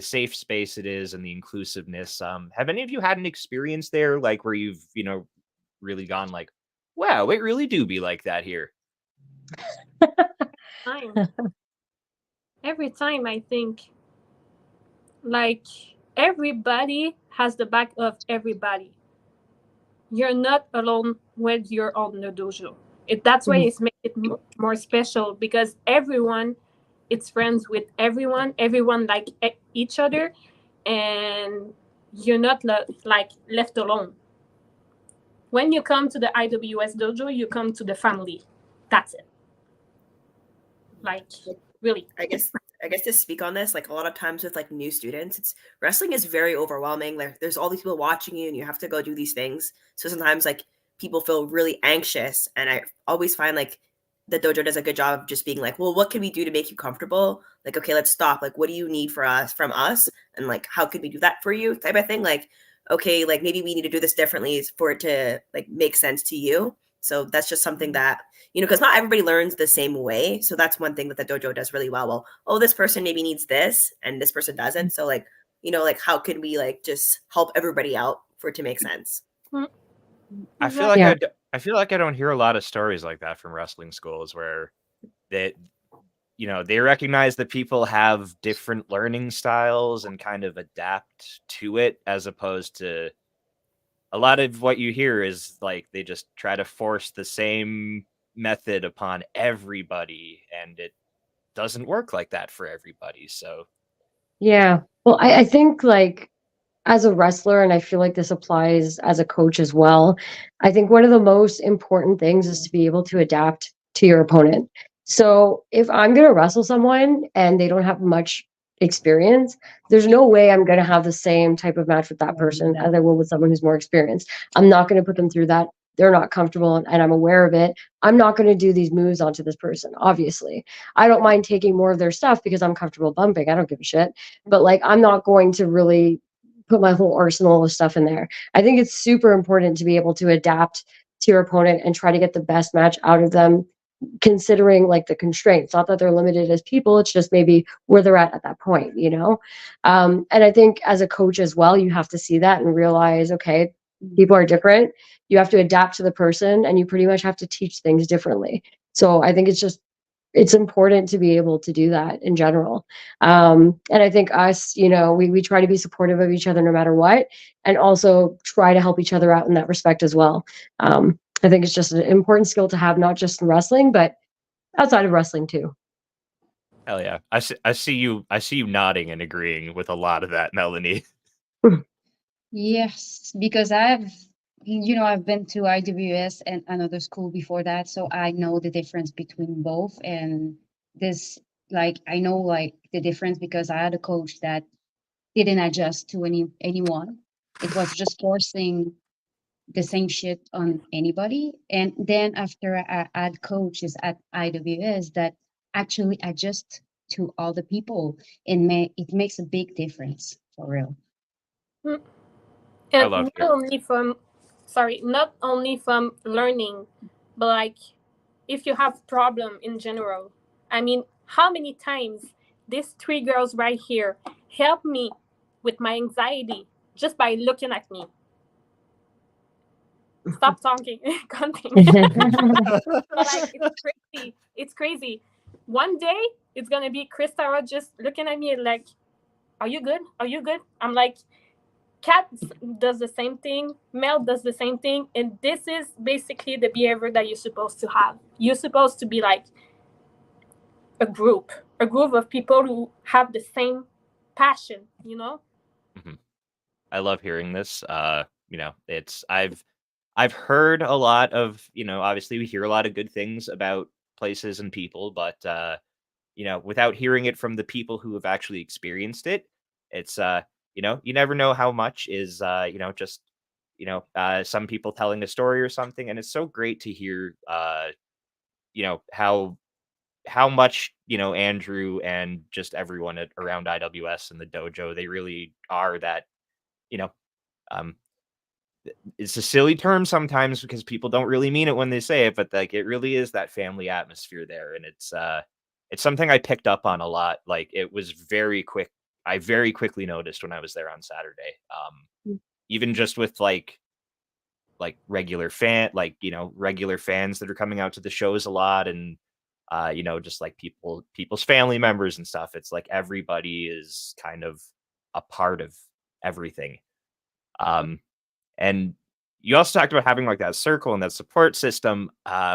S1: safe space it is and the inclusiveness. Have any of you had an experience there like where you've really gone like, wow, it really do be like that here?
S3: Every time I think like everybody has the back of everybody. You're not alone when you're on the dojo. That's why it's make it more special because everyone it's friends with everyone. Everyone like each other, and you're not like left alone. When you come to the IWS dojo, you come to the family. That's it. Like really.
S4: I guess to speak on this, like a lot of times with like new students, wrestling is very overwhelming. Like there's all these people watching you and you have to go do these things. So sometimes like people feel really anxious, and I always find like the dojo does a good job of just being like, well, what can we do to make you comfortable? Like, okay, let's stop. Like, what do you need from us? And like, how can we do that for you? Type of thing. Like, okay, like maybe we need to do this differently for it to like make sense to you. So that's just something that, because not everybody learns the same way. So that's one thing that the dojo does really well. Well, oh, this person maybe needs this and this person doesn't. So like, like how can we like just help everybody out for it to make sense?
S1: I feel like I feel like I don't hear a lot of stories like that from wrestling schools where they recognize that people have different learning styles and kind of adapt to it, as opposed to a lot of what you hear is like they just try to force the same method upon everybody, and it doesn't work like that for everybody. So
S2: Yeah. Well, I think like as a wrestler, and I feel like this applies as a coach as well, I think one of the most important things is to be able to adapt to your opponent. So if I'm going to wrestle someone and they don't have much experience, there's no way I'm going to have the same type of match with that person as I will with someone who's more experienced. I'm not going to put them through that. They're not comfortable and I'm aware of it. I'm not going to do these moves onto this person, obviously. I don't mind taking more of their stuff because I'm comfortable bumping. I don't give a shit. But like, I'm not going to really put my whole arsenal of stuff in there. I think it's super important to be able to adapt to your opponent and try to get the best match out of them, considering like the constraints. Not that they're limited as people, it's just maybe where they're at that point, And I think as a coach as well, you have to see that and realize, okay, people are different. You have to adapt to the person and you pretty much have to teach things differently. So I think it's important to be able to do that in general. And I think us, we try to be supportive of each other no matter what, and also try to help each other out in that respect as well. I think it's just an important skill to have, not just in wrestling, but outside of wrestling too.
S1: Hell yeah. I see you nodding and agreeing with a lot of that, Melanie.
S5: Yes, because I've been to IWS and another school before that, so I know the difference between both. And this, like, I know like the difference because I had a coach that didn't adjust to anyone. It was just forcing the same shit on anybody. And then after I had coaches at IWS that actually adjust to all the people, and it makes a big difference for real.
S3: And
S1: love
S3: not only from learning, but like if you have problem in general. I mean, how many times these three girls right here help me with my anxiety just by looking at me? Stop talking. Continue. Like it's crazy. One day it's gonna be Kristara just looking at me like, are you good? I'm like, Cat does the same thing, Mel does the same thing, and this is basically the behavior that you're supposed to have. You're supposed to be like a group of people who have the same passion, you know?
S1: I love hearing this. You know, I've heard a lot of, you know, obviously we hear a lot of good things about places and people, but you know, without hearing it from the people who have actually experienced it, it's you know, you never know how much is you know, just you know, some people telling a story or something, and it's so great to hear you know, how much, you know, Andrew and just everyone around IWS and the dojo, they really are that, you know, um it's a silly term sometimes because people don't really mean it when they say it, but like it really is that family atmosphere there. And it's something I picked up on a lot. Like it was very quick. I very quickly noticed when I was there on Saturday. Even just with like regular you know, regular fans that are coming out to the shows a lot, and you know, just like people's family members and stuff. It's like everybody is kind of a part of everything. And you also talked about having like that circle and that support system,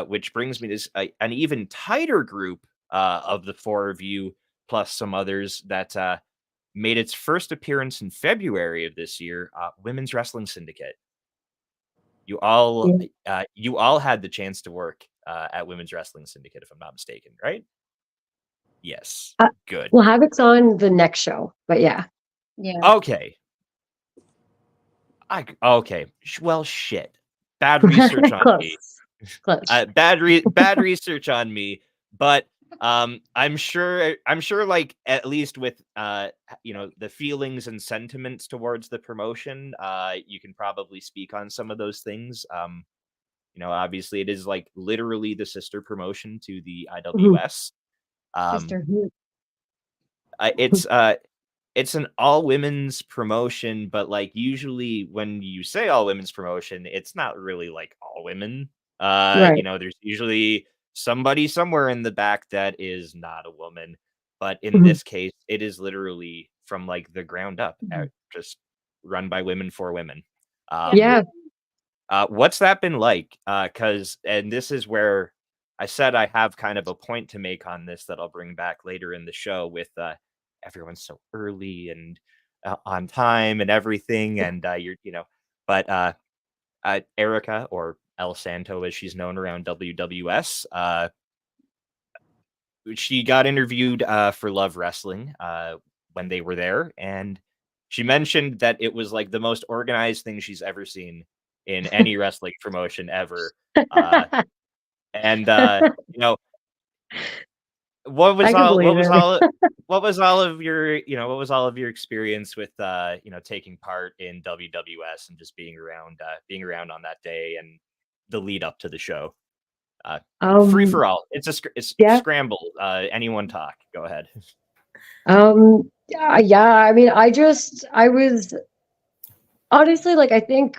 S1: which brings me to an even tighter group of the four of you, plus some others that made its first appearance in February of this year, Women's Wrestling Syndicate. You all had the chance to work at Women's Wrestling Syndicate, if I'm not mistaken, right? Yes. Good.
S2: Well, Havok's on the next show, but yeah.
S1: Okay. Okay. Well, shit. Bad research on me.
S2: Close.
S1: Bad research on me. But I'm sure like at least with you know, the feelings and sentiments towards the promotion, you can probably speak on some of those things. You know, obviously it is like literally the sister promotion to the IWS.
S5: Sisterhood.
S1: It's an all women's promotion, but like usually when you say all women's promotion, it's not really like all women.
S2: Right.
S1: You know, there's usually somebody somewhere in the back that is not a woman, but in this case, it is literally from like the ground up, just run by women for women.
S2: Yeah.
S1: What's that been like? And this is where I said I have kind of a point to make on this that I'll bring back later in the show with everyone's so early and on time and everything, and you're, you know, but Erica, or El Santo as she's known around WWS, she got interviewed for Love Wrestling when they were there, and she mentioned that it was like the most organized thing she's ever seen in any wrestling promotion ever. And you know, what was all of your, you know, what was all of your experience with you know, taking part in WWS and just being around on that day and the lead up to the show? Free for all. It's scramble. Anyone talk. Go ahead.
S2: Yeah, I mean, I was honestly, like, I think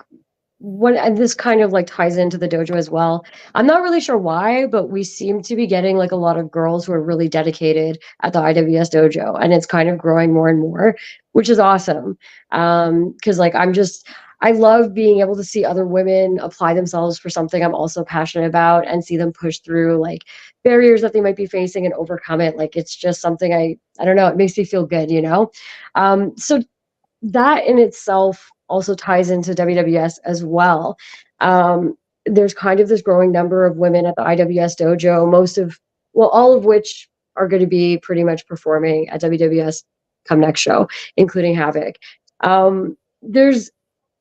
S2: and this kind of like ties into the dojo as well. I'm not really sure why, but we seem to be getting like a lot of girls who are really dedicated at the IWS dojo, and it's kind of growing more and more, which is awesome. Because like I love being able to see other women apply themselves for something I'm also passionate about and see them push through like barriers that they might be facing and overcome it. Like it's just something I don't know, it makes me feel good, you know? So that in itself also ties into WWS as well. There's kind of this growing number of women at the IWS dojo, all of which are going to be pretty much performing at WWS come next show, including Havok. There's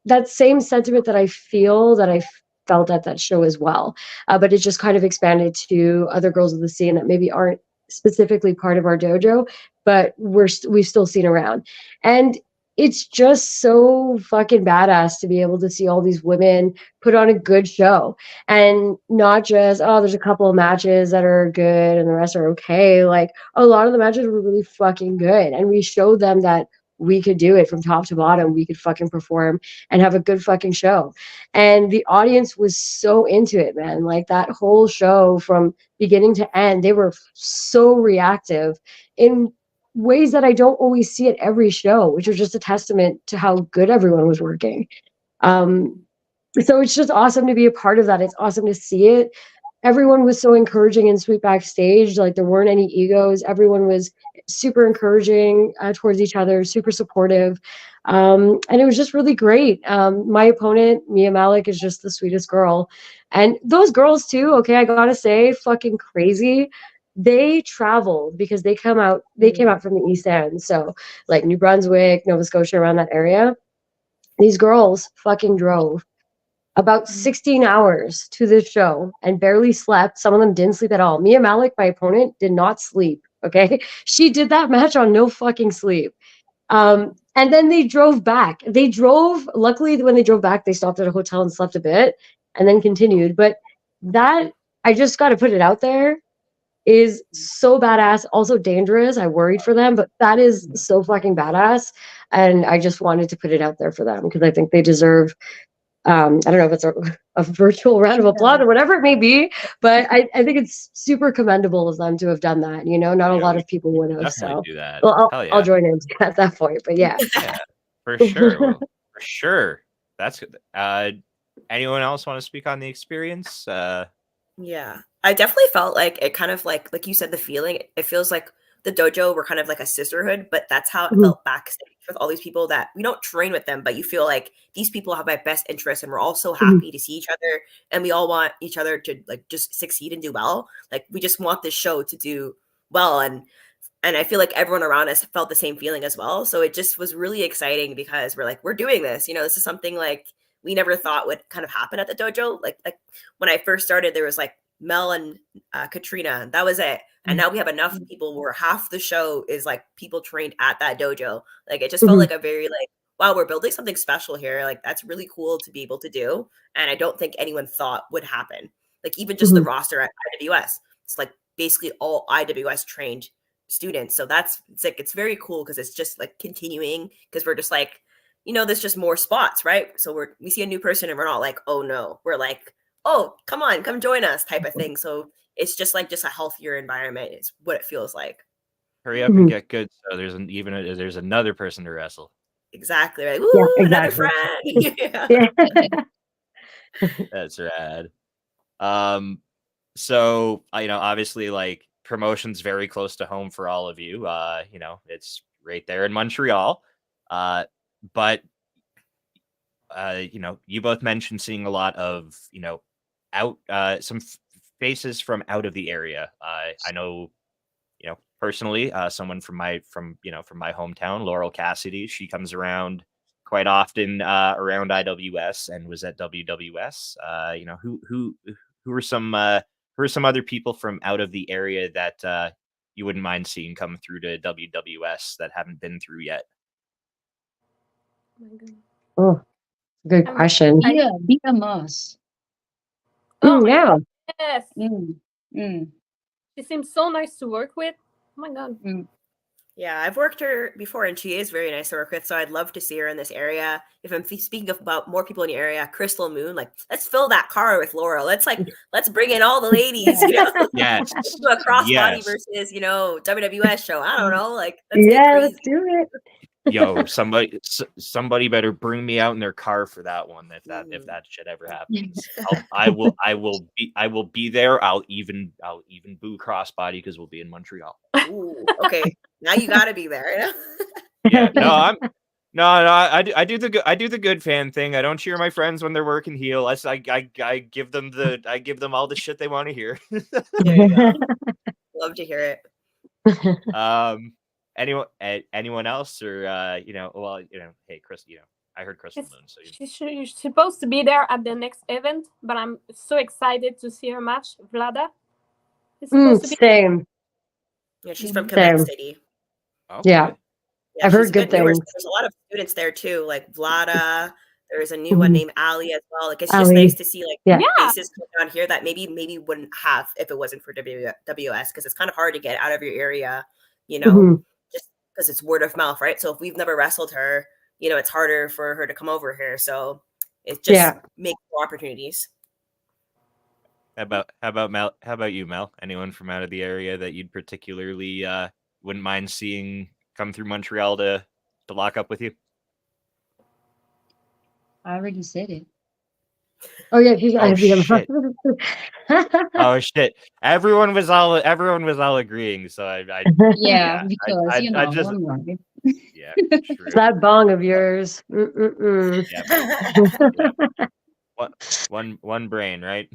S2: that same sentiment that I felt at that show as well, but it just kind of expanded to other girls of the scene that maybe aren't specifically part of our dojo, but we've still seen around. And it's just so fucking badass to be able to see all these women put on a good show, and not just, oh, there's a couple of matches that are good and the rest are okay. Like a lot of the matches were really fucking good, and we showed them that we could do it from top to bottom. We could fucking perform and have a good fucking show. And the audience was so into it, man. Like that whole show from beginning to end, they were so reactive in ways that I don't always see at every show, which was just a testament to how good everyone was working. So it's just awesome to be a part of that. It's awesome to see it. Everyone was so encouraging and sweet backstage. Like there weren't any egos. Everyone was super encouraging towards each other, super supportive. And it was just really great. My opponent, Mia Malik, is just the sweetest girl. And those girls too, okay, I gotta say, fucking crazy. They traveled because they came out from the East End. So like New Brunswick, Nova Scotia, around that area. These girls fucking drove about 16 hours to this show and barely slept. Some of them didn't sleep at all. Mia Malik, my opponent, did not sleep. Okay. She did that match on no fucking sleep. And then they drove back. Luckily, when they drove back, they stopped at a hotel and slept a bit and then continued. But that, I just got to put it out there, is so badass, also dangerous. I worried for them, but that is so fucking badass. And I just wanted to put it out there for them because I think they deserve, I don't know if it's a virtual round of applause or whatever it may be, but I think it's super commendable of them to have done that. You know, not a lot of people would have.
S1: Definitely
S2: So
S1: do that.
S2: well,
S1: Hell yeah.
S2: I'll join in at that point. But yeah,
S1: Yeah, for sure. Well, for sure. That's good. Anyone else want to speak on the experience?
S4: Yeah, I definitely felt like it kind of like you said, the feeling, it feels like the dojo were kind of like a sisterhood, but that's how it felt backstage with all these people that we don't train with them, but you feel like these people have my best interest and we're all so happy to see each other and we all want each other to like just succeed and do well. Like we just want this show to do well, and I feel like everyone around us felt the same feeling as well. So it just was really exciting because we're like, we're doing this, this is something like we never thought would kind of happen at the dojo. Like when I first started, there was like Mel and Katrina, that was it. And now we have enough people where half the show is like people trained at that dojo. Like it just felt like a very like, wow, we're building something special here. Like that's really cool to be able to do. And I don't think anyone thought would happen. Like even just the roster at IWS, it's like basically all IWS trained students. So it's very cool because it's just like continuing, because we're just like, there's just more spots, right? So we see a new person and we're not like, oh no, we're like, oh, come on, come join us type of thing. So it's just a healthier environment is what it feels like.
S1: Hurry up and get good. So there's another person to wrestle.
S4: Exactly. Right. Woo,
S2: yeah,
S4: another
S2: exactly.
S4: friend.
S1: That's rad. So obviously like promotion's very close to home for all of you. It's right there in Montreal. But you both mentioned seeing a lot of out some faces from out of the area. I know personally someone from my hometown, Laurel Cassidy. She comes around quite often around IWS and was at WWS. Who are some other people from out of the area that you wouldn't mind seeing come through to WWS that haven't been through yet?
S2: Oh, good question.
S5: Yeah, be a Moss.
S3: Oh my
S2: Yeah.
S3: God. Yes. She seems so nice to work with. Oh my God.
S4: Yeah, I've worked her before and she is very nice to work with. So I'd love to see her in this area. If I'm speaking about more people in the area, Crystal Moon, like let's fill that car with Laurel. Let's bring in all the ladies,
S1: Yes.
S4: Let's do a crossbody versus, WWS show. I don't know. Like, let's get
S2: Yeah,
S4: crazy.
S2: let's do it.
S1: Yo, somebody better bring me out in their car for that one. If that shit ever happens, I will be there. I'll even boo crossbody because we'll be in Montreal.
S4: Ooh, okay. Now you got to be there.
S1: Yeah, I do the good fan thing. I don't cheer my friends when they're working heel. I give them all the shit they want to hear.
S4: There you go. Love to hear it.
S1: Anyone else, or hey, Chris, I heard Crystal Moon, so
S3: she's supposed to be there at the next event, but I'm so excited to see her match. Vlada is supposed to be
S2: same.
S4: Yeah, she's from Quebec City.
S1: Okay.
S2: Yeah, I've heard good things.
S4: There's a lot of students there too, like Vlada. There's a new one named Ali as well. Like it's just nice to see faces come down here that maybe wouldn't have if it wasn't for WWS, because it's kind of hard to get out of your area, just because it's word of mouth, right? So if we've never wrestled her, it's harder for her to come over here. So it just makes more opportunities.
S1: How about Mel? How about you, Mel? Anyone from out of the area that you'd particularly wouldn't mind seeing come through Montreal to lock up with you?
S5: I already said it.
S2: Oh yeah, she's
S1: Oh
S2: IBM.
S1: shit! Oh shit! Everyone was all agreeing. So I
S5: Yeah,
S1: yeah,
S5: because
S1: I just
S5: I'm right.
S1: yeah,
S2: It's
S1: true.
S2: that bong of yours. Mm-mm-mm.
S1: Yep. One brain, right?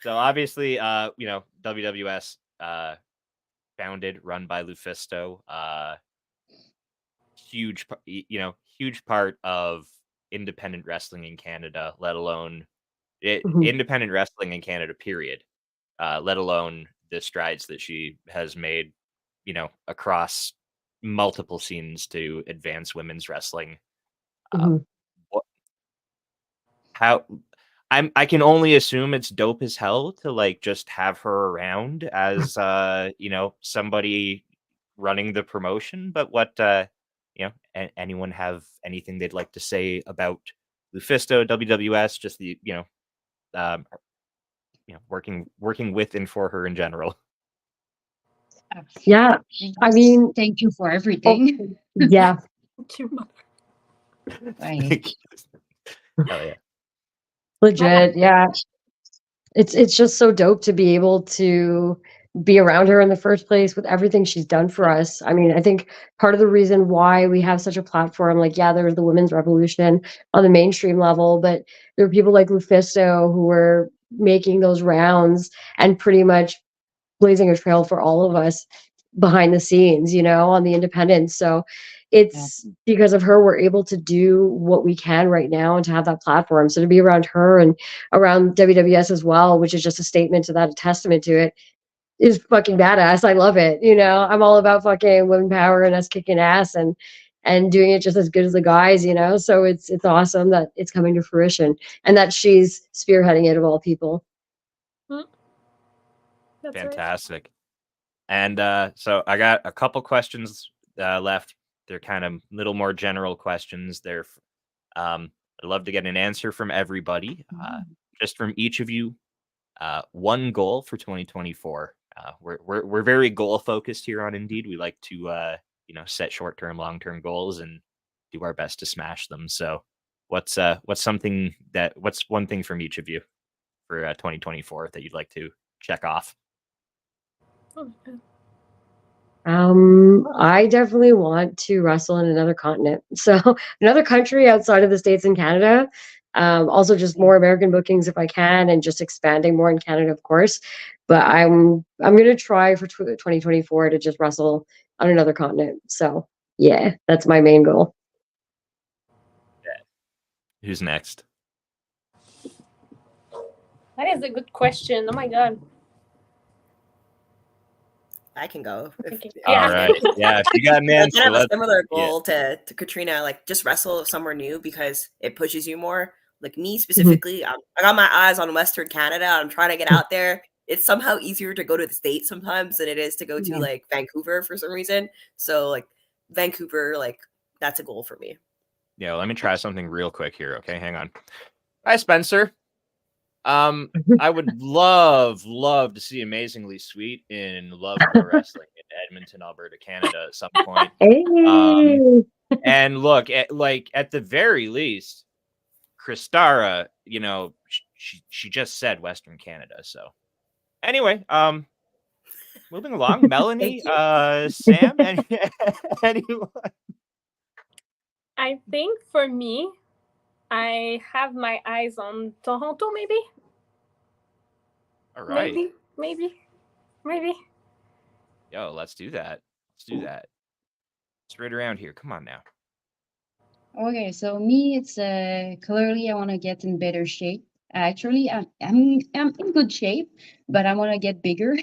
S1: So obviously, WWS, founded, run by Lufisto, huge part of independent wrestling in Canada, let alone
S2: Mhm.
S1: independent wrestling in Canada, period. Let alone the strides that she has made, across multiple scenes to advance women's wrestling.
S2: Mhm.
S1: What, how I can only assume it's dope as hell to like just have her around as somebody running the promotion. But what anyone have anything they'd like to say about Lufisto, WWS, just the um, working with and for her in general.
S2: Yeah, I
S5: Just
S2: mean,
S5: thank you for
S2: oh,
S5: everything.
S2: yeah,
S5: Like,
S1: Hell yeah.
S2: legit. Yeah, it's just so dope to be able to be around her in the first place with everything she's done for us. I mean, I think part of the reason why we have such a platform, like, yeah, there was the women's revolution on the mainstream level, but there were people like Lufisto who were making those rounds and pretty much blazing a trail for all of us behind the scenes, on the independents. So
S5: yeah,
S2: it's because of her we're able to do what we can right now and to have that platform. So to be around her and around WWS as well, which is just a statement to that, a testament to it, is fucking badass. I love it. I'm all about fucking women power and us kicking ass and doing it just as good as the guys. So it's awesome that it's coming to fruition and that she's spearheading it of all people.
S3: Mm, that's right.
S1: Fantastic. And so I got a couple questions left. They're kind of little more general questions. I'd love to get an answer from everybody, just from each of you. One goal for 2024. We're very goal focused here on Indeed. We like to set short term, long term goals and do our best to smash them. So, what's one thing from each of you for 2024 that you'd like to check off?
S3: Oh, yeah.
S2: I definitely want to wrestle in another continent. So another country outside of the States and Canada. Also just more American bookings if I can, and just expanding more in Canada, of course. But I'm gonna try for 2024 to just wrestle on another continent. So yeah, that's my main goal.
S1: Who's next?
S3: That is a good question. Oh my god.
S4: I can go.
S3: Okay.
S1: All
S3: Yeah.
S1: right. Yeah, if you got an
S4: I
S1: answer,
S4: kind of have a
S1: let's
S4: similar
S1: yeah.
S4: goal to Katrina, like just wrestle somewhere new because it pushes you more. Like me
S2: Mhm.
S4: specifically, I got my eyes on Western Canada. I'm trying to get out there. It's somehow easier to go to the States sometimes than it is to go to
S5: yeah.
S4: like Vancouver for some reason. So like Vancouver, like that's a goal for me.
S1: Yeah, let me try something real quick here. Okay, hang on. Hi, Spencer. I would love to see Amazingly Sweet in Love Pro Wrestling in Edmonton, Alberta, Canada at some point.
S2: Hey.
S1: And look, at the very least, Kristara, she just said Western Canada. So anyway, moving along,
S4: Thank
S1: Melanie,
S4: you.
S1: Sam, anyone?
S3: I think for me, I have my eyes on Toronto, maybe.
S1: All right,
S3: Maybe.
S1: yo, let's do that. Let's do that. Straight around here. Come on now.
S5: Okay, so me, it's clearly I want to get in better shape. Actually, I'm in good shape, but I want to get bigger,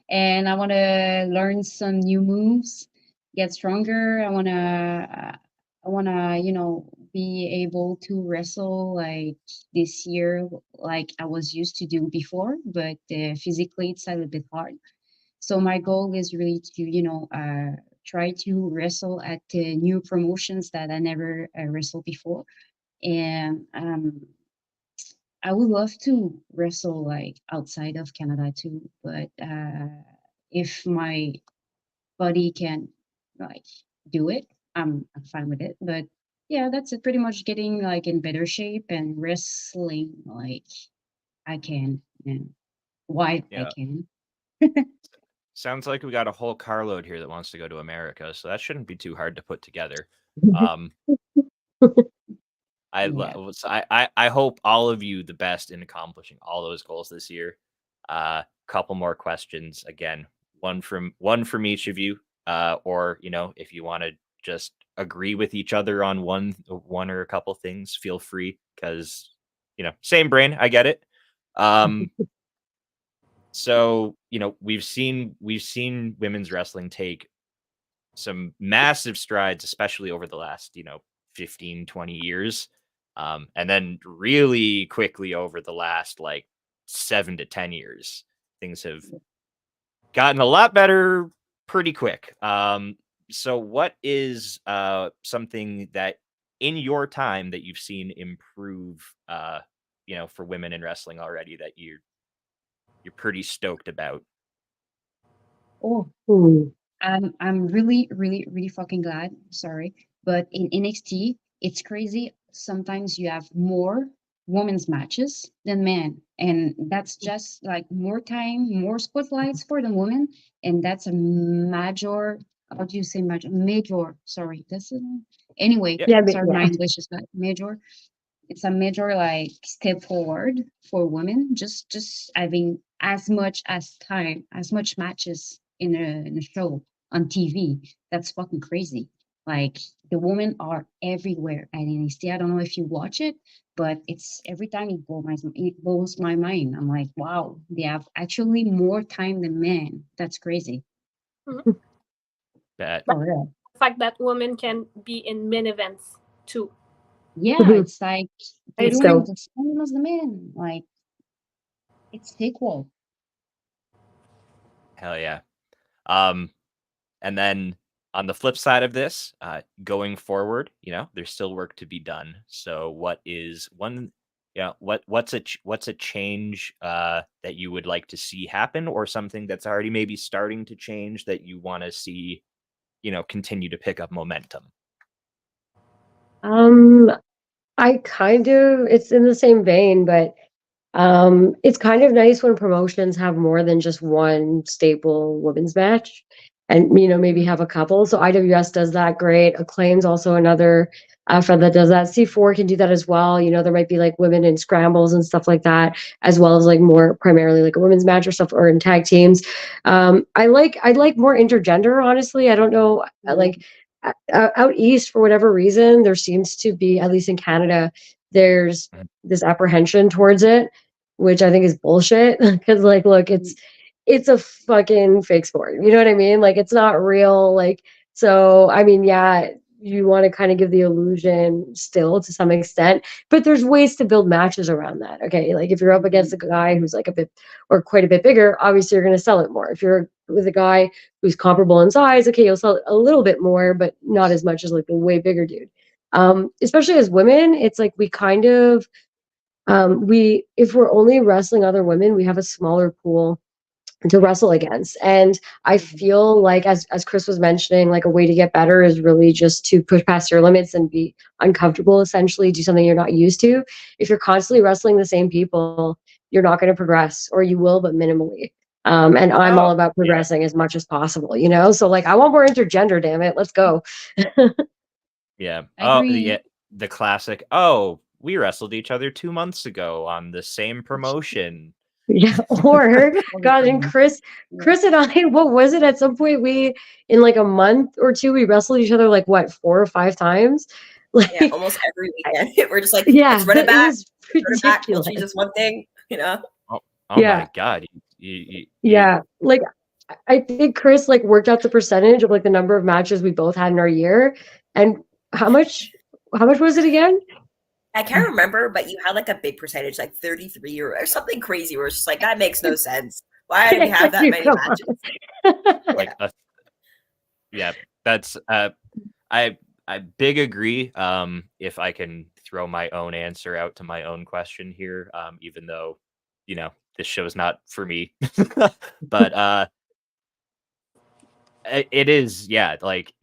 S5: and I want to learn some new moves, get stronger. I wanna, be able to wrestle like this year, like I was used to do before, but physically it's a little bit hard. So my goal is really to, try to wrestle at new promotions that I never wrestled before, and I would love to wrestle like outside of Canada too, but if my body can like do it, I'm fine with it. But yeah, that's it. Pretty much getting like in better shape and wrestling like I can, and why I
S1: Yeah.
S5: can.
S1: Sounds like we got a whole carload here that wants to go to America, so that shouldn't be too hard to put together. Um,
S5: Yeah.
S1: I hope all of you the best in accomplishing all those goals this year. Couple more questions. Again, one from each of you. Or if you want to just agree with each other on one or a couple things, feel free, because same brain. I get it. So we've seen women's wrestling take some massive strides, especially over the last 15, 20 years. And then really quickly over the last like 7 to 10 years, things have gotten a lot better pretty quick. So what is something that in your time that you've seen improve, for women in wrestling already that you're pretty stoked about?
S5: Oh,
S2: Hmm.
S5: I'm really, really, really fucking glad. Sorry, but in NXT, it's crazy. Sometimes you have more women's matches than men, and that's just like more time, more spotlights for the women, and that's a major. How do you say major? Major. Sorry, that's anyway.
S1: Yeah.
S2: Yeah, but
S5: Sorry, my
S2: yeah.
S5: English is not major. It's a major like step forward for women, just having as much as time, as much matches in a show on TV. That's fucking crazy. Like the women are everywhere at NXT. I don't know if you watch it, but it's every time it blows my mind. I'm like, wow, they have actually more time than men. That's crazy.
S1: That
S5: For real.
S3: The fact that women can be in main events too.
S5: Yeah, it's like they're
S2: It's
S5: doing
S2: dope.
S5: the same as the men. Like it's equal.
S1: hell yeah. And then on the flip side of this, going forward, there's still work to be done. So what is one, what's a change that you would like to see happen, or something that's already maybe starting to change that you want to see, continue to pick up momentum?
S2: Um, it's in the same vein, but it's kind of nice when promotions have more than just one staple women's match and, maybe have a couple. So IWS does that great. Acclaim's also another outfit that does that. C4 can do that as well. There might be like women in scrambles and stuff like that, as well as like more primarily like a women's match or stuff, or in tag teams. I like more intergender, honestly. I don't know, like out east, for whatever reason, there seems to be, at least in Canada, there's
S1: Mhm.
S2: this apprehension towards it, which I think is bullshit. Because like, look, it's a fucking fake sport. You know what I mean? Like, it's not real. Like, so I mean, yeah, you want to kind of give the illusion still to some extent, but there's ways to build matches around that. Okay, like if you're up against a guy who's like a bit or quite a bit bigger, obviously you're going to sell it more. If you're with a guy who's comparable in size, okay, you'll sell it a little bit more, but not as much as like the way bigger dude. Especially as women, it's like we kind of we if we're only wrestling other women, we have a smaller pool to wrestle against. And I feel like, as Chris was mentioning, like a way to get better is really just to push past your limits and be uncomfortable, essentially do something you're not used to. If you're constantly wrestling the same people, you're not going to progress, or you will, but minimally. And I'm all
S1: Oh,
S2: about
S1: yeah.
S2: progressing as much as possible, so like I want more intergender, damn it, let's go.
S1: Yeah.
S5: I
S1: Oh,
S5: agree.
S1: yeah. The classic. Oh, we wrestled each other 2 months ago on the same promotion.
S2: Yeah, or
S5: All the
S2: God, and
S5: time.
S2: Chris,
S5: Yeah.
S2: Chris and I, what was it? At some point, in like a month or two, we wrestled each other like what, 4 or 5 times?
S4: Yeah,
S2: Like,
S4: almost every
S2: I-
S4: weekend. We're just like, let's
S2: yeah,
S4: run it
S2: it
S4: back,
S2: was
S4: run it back. We'll change
S2: ridiculous.
S4: this one thing.
S1: Oh, oh my
S2: Yeah,
S1: God. You
S2: yeah. Like, I think Chris like worked out the percentage of like the number of matches we both had in our year, and how much, how much was it again?
S4: I can't remember, but you had like a big percentage, like 33 or something crazy, where it's just like, that makes no sense. Why do we have
S2: It's
S4: that
S2: like,
S4: many
S2: come
S4: matches?
S2: on.
S4: Yeah.
S1: like yeah, that's I big agree. If I can throw my own answer out to my own question here, even though this show is not for me, but It is, yeah. Like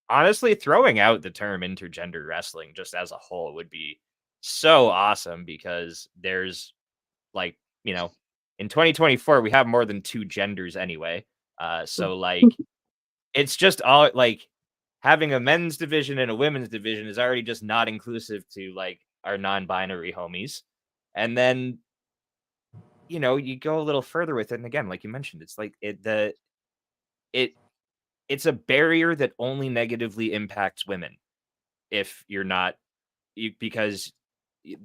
S1: honestly, throwing out the term intergender wrestling just as a whole would be so awesome because there's like, in 2024 we have more than two genders anyway. So like it's just all like having a men's division and a women's division is already just not inclusive to like our non-binary homies. And then you go a little further with it, and again, like you mentioned, it's like it it's a barrier that only negatively impacts women if you're not because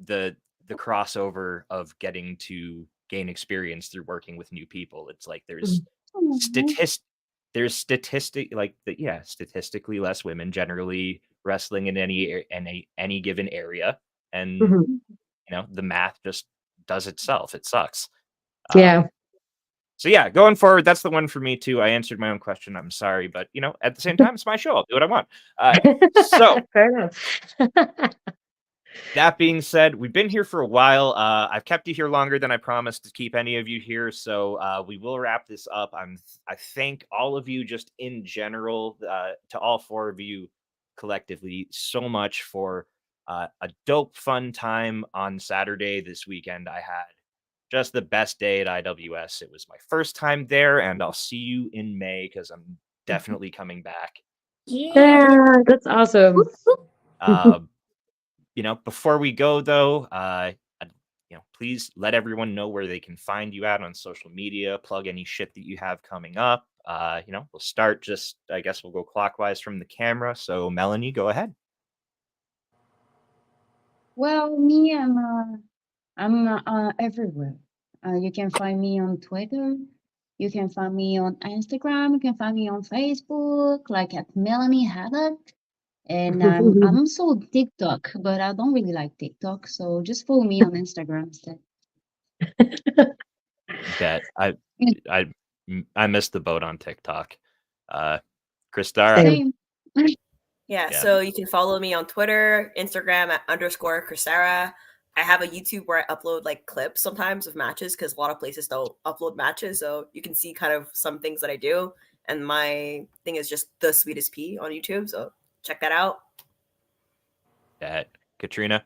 S1: the crossover of getting to gain experience through working with new people. It's like there's
S5: Mhm.
S1: statistically less women generally wrestling in any given area, and
S2: Mhm.
S1: the math just does itself. It sucks.
S2: Yeah.
S1: So yeah, going forward, that's the one for me too. I answered my own question. I'm sorry, but at the same time, it's my show. I'll do what I want. So
S2: Fair enough.
S1: that being said, we've been here for a while. I've kept you here longer than I promised to keep any of you here, so we will wrap this up. I thank all of you just in general, to all four of you collectively, so much for a dope, fun time on Saturday this weekend. I had just the best day at IWS. It was my first time there, and I'll see you in May because I'm definitely coming back.
S3: Yeah.
S2: Yeah, that's awesome.
S1: Before we go though, please let everyone know where they can find you out on social media, plug any shit that you have coming up. We'll start I guess we'll go clockwise from the camera. So Melanie, go ahead.
S5: Well, me, I'm everywhere. You can find me on Twitter. You can find me on Instagram. You can find me on Facebook, like at Melanie Havok. And I'm also on TikTok, but I don't really like TikTok, so just follow me on Instagram instead.
S1: Bet I
S5: Mm,
S1: I I missed the boat on TikTok. Kristara.
S2: Same.
S5: Same.
S4: Yeah,
S1: Yeah.
S4: so you can follow me on Twitter, Instagram at _Kristara. I have a YouTube where I upload like clips sometimes of matches because a lot of places don't upload matches. So you can see kind of some things that I do. And my thing is just the sweetest pea on YouTube. So check that out.
S1: Bet. Katrina.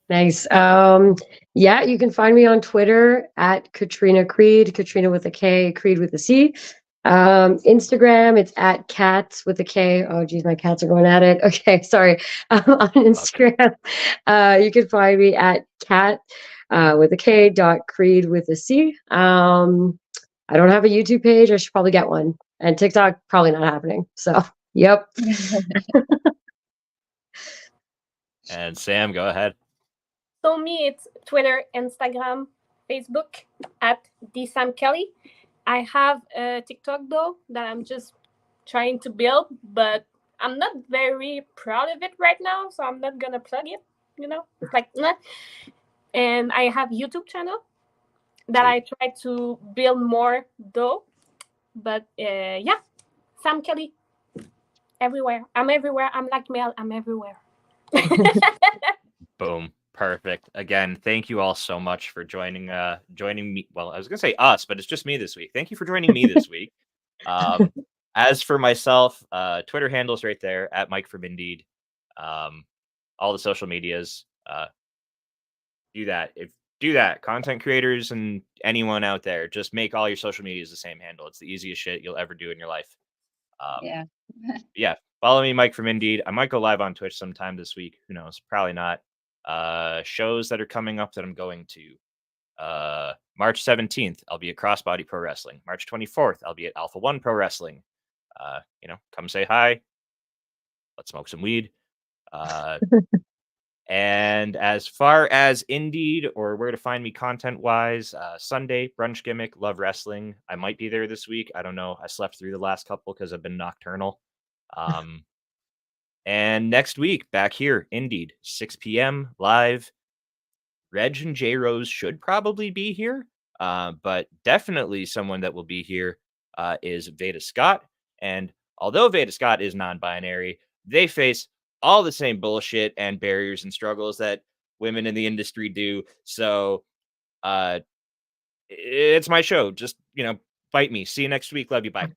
S2: Nice. Yeah, you can find me on Twitter at Katrina Creed, Katrina with a K, Creed with a C. Instagram, it's at cats with a K. Oh, geez, my cats are going at it. Okay, sorry. On Instagram, you can find me at cat with a K dot Creed with a C. I don't have a YouTube page. I should probably get one. And TikTok, probably not happening. So, yep.
S1: And Sam, go ahead.
S3: So me, it's Twitter, Instagram, Facebook at @DSamKelly. I have a TikTok though that I'm just trying to build, but I'm not very proud of it right now, so I'm not gonna plug it. It's like nah. And I have YouTube channel that I try to build more though. But yeah, Sam Kelly everywhere. I'm everywhere. I'm like Mel. I'm everywhere.
S1: Boom. Perfect. Again, thank you all so much for joining me. Well, I was gonna say us, but it's just me this week. Thank you for joining me this week. As for myself, Twitter handles right there at Mike from Indeed. All the social medias. Do that. Content creators and anyone out there, just make all your social medias the same handle. It's the easiest shit you'll ever do in your life.
S5: Yeah.
S1: Yeah, follow me, Mike from Indeed. I might go live on Twitch sometime this week. Who knows? Probably not. Shows that are coming up that I'm going to. March 17th, I'll be at Crossbody Pro Wrestling. March 24th, I'll be at Alpha One Pro Wrestling. Come say hi. Let's smoke some weed. And as far as Indeed or where to find me content-wise, Sunday, Brunch Gimmick, Love Wrestling. I might be there this week. I don't know. I slept through the last couple because I've been nocturnal. And next week, back here, Indeed, 6 p.m. live. Reg and J Rose should probably be here, but definitely someone that will be here is Veda Scott. And although Veda Scott is non-binary, they face all the same bullshit and barriers and struggles that women in the industry do. So it's my show. Just, bite me. See you next week. Love you. Bye.